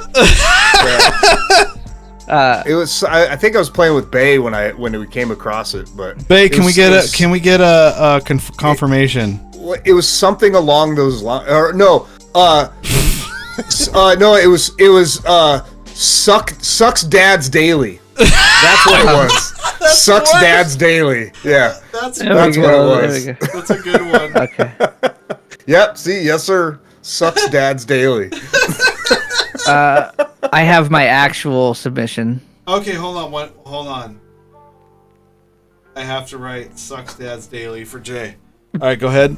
It was. I think I was playing with Bay when we came across it. But Bay, can we get a confirmation? It was something along those lines. Or no. No. It was. Sucks Dad's Daily. That's what it was. Sucks Dad's Daily. Yeah. That's what it was. That's a good one. Okay. Yep. See, yes, sir. Sucks Dad's Daily. I have my actual submission. Okay, hold on. I have to write Sucks Dad's Daily for Jay. All right, go ahead.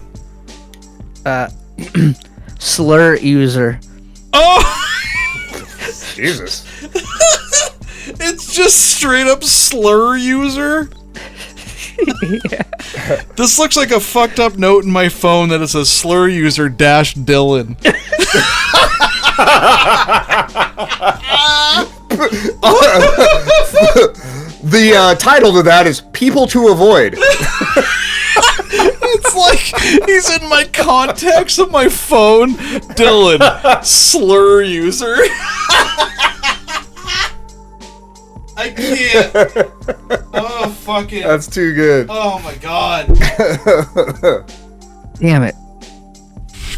Slur user. Oh! Jesus. It's just straight up slur user. Yeah. This looks like a fucked up note in my phone that it says slur user dash Dylan. The title to that is People to Avoid. It's like he's in my contacts of my phone. Dylan, slur user. I can't. Oh, fucking. That's too good. Oh, my God. Damn it.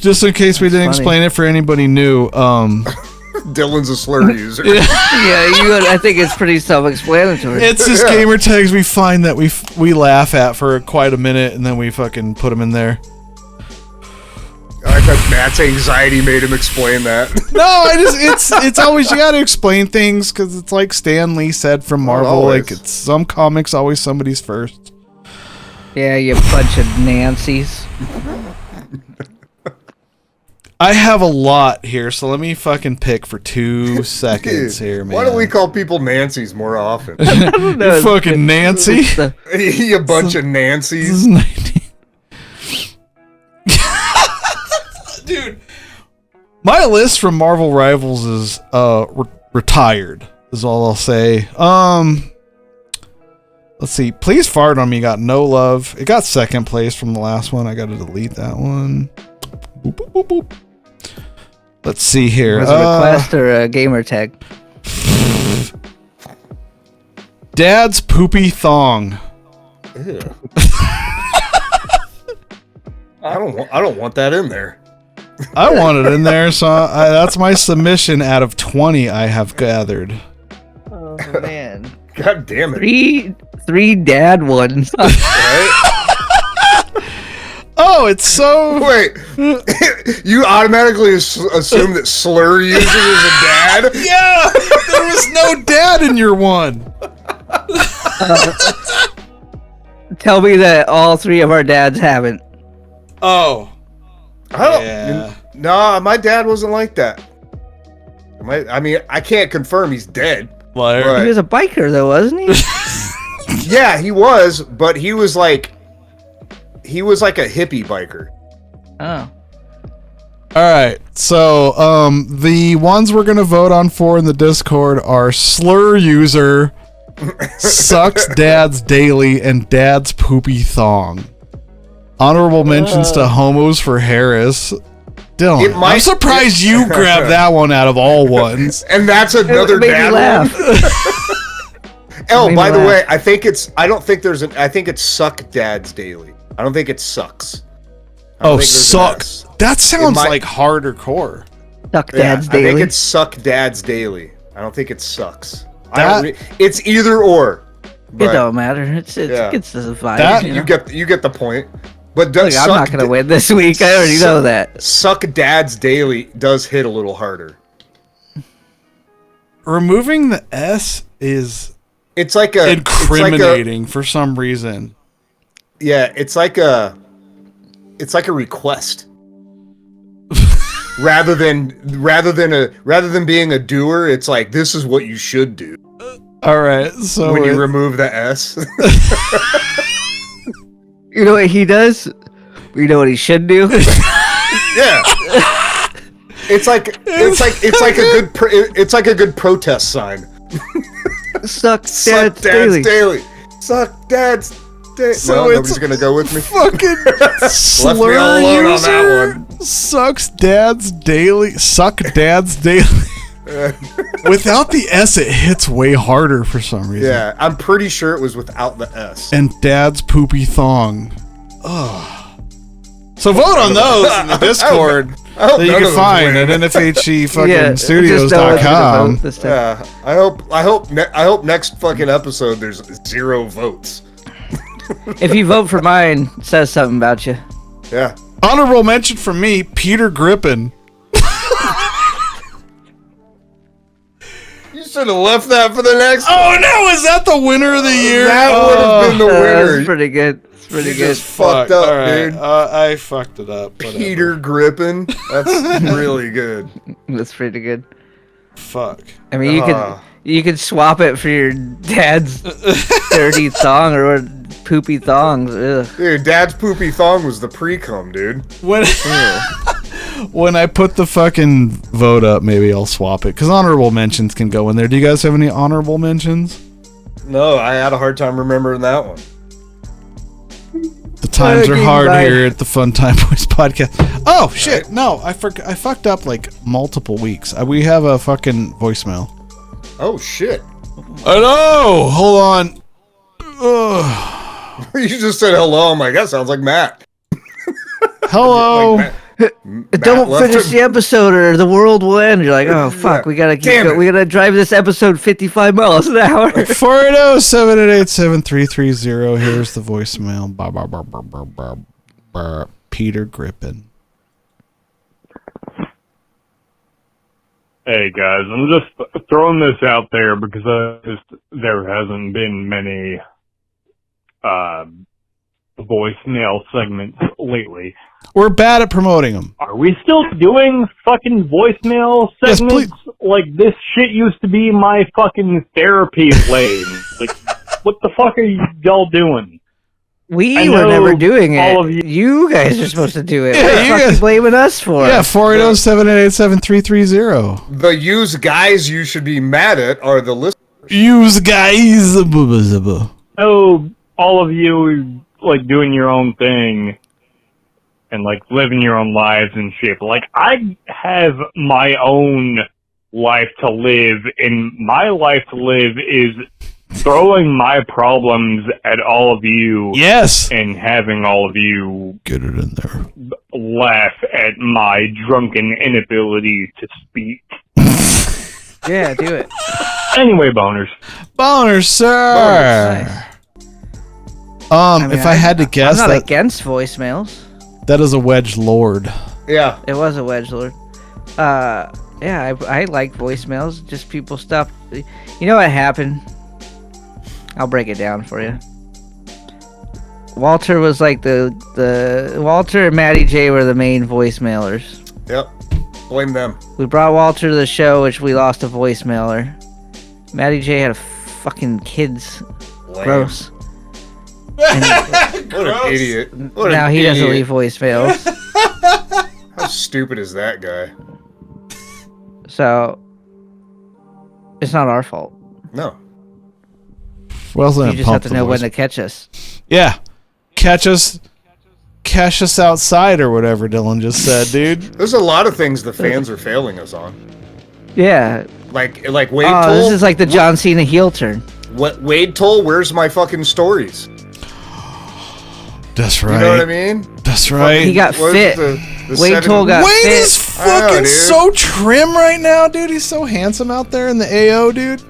Just in case we didn't explain it for anybody new, Dylan's a slur user. Yeah, I think it's pretty self-explanatory. it's just gamer tags we find that we laugh at for quite a minute, and then we fucking put them in there. I thought Matt's anxiety made him explain that. No, it's always, you gotta explain things, because it's like Stan Lee said from Marvel, like it's some comics always somebody's first. Yeah, you bunch of Nancys. I have a lot here, so let me fucking pick for 2 seconds here, man. Why don't we call people Nancys more often? I don't know. You fucking Nancy. You bunch of This Nancys. is 19. Dude, my list from Marvel Rivals is retired, is all I'll say. Let's see. Please Fart on Me got no love. It got second place from the last one. I gotta delete that one. Boop, boop, boop, boop. Let's see here. Was it a request or a gamer tag? Dad's Poopy Thong. Ew. I don't want that in there. I want it in there, so that's my submission out of 20 I have gathered. Oh, man. God damn it. Three dad ones. Right? Oh, it's so... Wait, you automatically assume that slur user is a dad? Yeah! There was no dad in your one. Tell me that all 3 of our dads haven't. Oh. No, my dad wasn't like that. I mean, I can't confirm he's dead. Liar. He was a biker, though, wasn't he? Yeah, he was, but he was like a hippie biker. Oh. All right. So, the ones we're gonna vote on for in the Discord are slur user, sucks dad's daily, and dad's poopy thong. Honorable mentions to homos for Harris. Dylan, I'm surprised you grabbed that one out of all ones. And that's another dad one. Oh, by the way, I think it's suck dad's daily. I don't think it sucks. Oh, suck. That sounds like harder core. Suck dad's daily. I think it's suck dad's daily. I don't think it sucks. It's either or. It don't matter. It's the vibe. That you get the point. But look, I'm not gonna win this week. I already know that. Suck dad's daily does hit a little harder. Removing the S is incriminating for some reason. Yeah, it's like a request. rather than being a doer, it's like this is what you should do. All right, so when you remove the S. You know what he does? You know what he should do? Yeah. It's like a good protest sign. Suck dad's daily. Suck dad's daily. So well, nobody's gonna go with me. Fucking slur user sucks dad's daily. Suck dad's daily. Without the S, it hits way harder for some reason. Yeah, I'm pretty sure it was without the S. And dad's poopy thong. Ugh. So vote on those in the Discord that you can find at nfhcstudios.com. Yeah, I hope next fucking episode there's 0 votes. If you vote for mine, it says something about you. Yeah. Honorable mention from me, Peter Grippin. You should have left that for the next one. Oh no, is that the winner of the year? That would have been the winner. That's pretty good. It's pretty good. Just fucked up, dude. I fucked it up. Whatever. Peter Grippin. That's really good. That's pretty good. Fuck. I mean, you could swap it for your dad's dirty thong or poopy thongs. Ugh. Dude, dad's poopy thong was the pre-cum, dude. When I put the fucking vote up, maybe I'll swap it. Because honorable mentions can go in there. Do you guys have any honorable mentions? No, I had a hard time remembering that one. The times are hard here at the Fun Time Boys podcast. Oh, shit. No, I fucked up like multiple weeks. We have a fucking voicemail. Oh, shit. I know. Hold on. Ugh. You just said hello. I'm like, that sounds like Matt. Hello. Matt Don't finish the episode or the world will end. You're like, oh fuck, we gotta we gotta drive this episode 55 miles an hour. 480-788-7330. Here's the voicemail. Peter Grippin. Hey guys, I'm just throwing this out there because there hasn't been many voicemail segments lately. We're bad at promoting them. Are we still doing fucking voicemail segments? Yes, like, this shit used to be my fucking therapy lane. Like, what the fuck are y'all doing? We were never doing it. All of you guys are supposed to do it. What the fuck are you blaming us for? Yeah, 480-788-7330. The use guys you should be mad at are the listeners. Use guys. Oh, all of you, like, doing your own thing and, like, living your own lives and shit. Like, I have my own life to live, and my life to live is throwing my problems at all of you. Yes. And having all of you get it in there. Laugh at my drunken inability to speak. Yeah, do it. Anyway, boners. Boners, sir. Boners. If I had to guess, I'm not against voicemails. That is a wedge lord. Yeah. It was a wedge lord. Yeah, I like voicemails. Just people stop. You know what happened? I'll break it down for you. Walter was like the Walter and Matty J were the main voicemailers. Yep. Blame them. We brought Walter to the show, which we lost a voicemailer. Matty J had a fucking kids. Lame. Gross. What an idiot. Now he doesn't leave voicemails. stupid is that guy? So it's not our fault. No. Well, You just have to know when to catch us. Yeah, catch us outside or whatever Dylan just said, dude. There's a lot of things the fans are failing us on. Yeah. Like Wade Oh, Toll. this is like the John Cena heel turn. What Wade Toll? Where's my fucking stories? That's right. You know what I mean? That's right. He got What's fit. the Wade Toll got Wade fit. is fucking so trim right now, dude. He's so handsome out there in the AO, dude.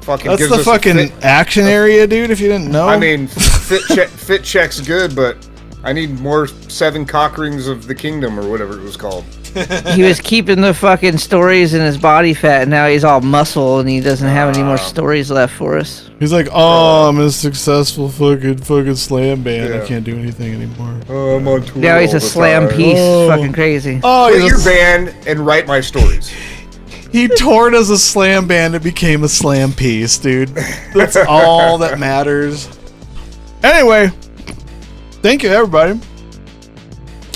Fucking That's gives the us a fucking fit- action area, dude, if you didn't know. I mean, fit check's good, but I need more 7 cock rings of the kingdom or whatever it was called. He was keeping the fucking stories in his body fat, and now he's all muscle, and he doesn't have any more stories left for us. He's like, oh, I'm a successful fucking slam band. Yeah. I can't do anything anymore. Oh, I'm on tour. Now he's all a the slam time. piece. Oh. Fucking crazy. Oh, Quit he's your a, band and write my stories. he toured as a slam band and became a slam piece, dude. That's all that matters. Anyway, thank you, everybody.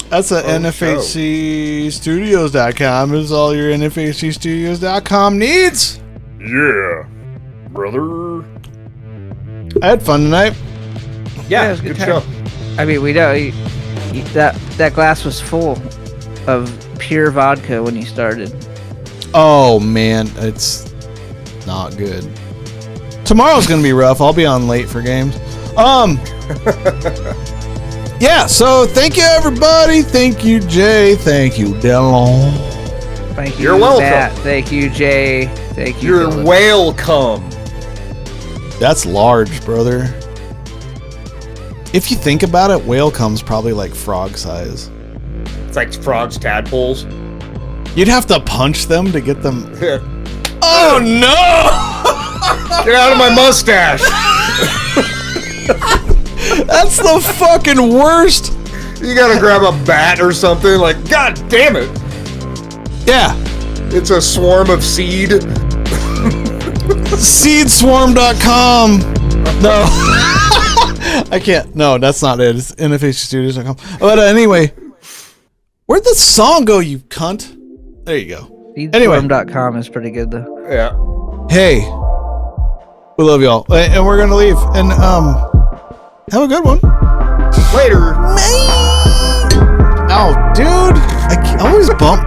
That's at NFHCstudios.com. Is all your NFHCstudios.com needs. Yeah, brother. I had fun tonight. Yeah, it was a good good show. I mean, we know that glass was full of pure vodka when you started. Oh man, it's not good. Tomorrow's gonna be rough. I'll be on late for games. Yeah, so thank you everybody. Thank you, Jay. Thank you, Dylan. Thank you, You're welcome. Matt. Thank you, Jay. Thank you. You're Dylan. welcome. That's large, brother. If you think about it, whale comes probably like frog size. It's like frogs, tadpoles. You'd have to punch them to get them. Get Oh no! out of my mustache. That's the fucking worst. You gotta grab a bat or something. Like, god damn it. Yeah. It's a swarm of seed. Seedswarm.com. No. I can't. No, that's not it. It's NFHstudios.com. But anyway, where'd the song go, you cunt? There you go. Anyway. Feedstorm.com is pretty good though. Yeah. Hey, we love y'all, and we're gonna leave. And have a good one. Later. Oh, dude, I always bump.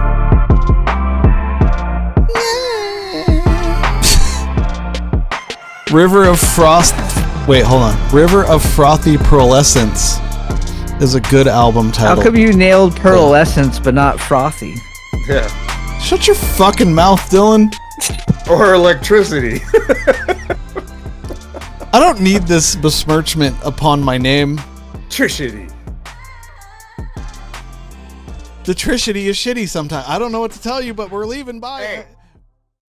River of Frost. Wait, hold on. River of Frothy Pearlescence is a good album title. How come you nailed pearlescence but not frothy? Yeah. Shut your fucking mouth, Dylan. Or electricity. I don't need this besmirchment upon my name. Trishity. The Trishity is shitty sometimes. I don't know what to tell you, but we're leaving. Bye. Hey.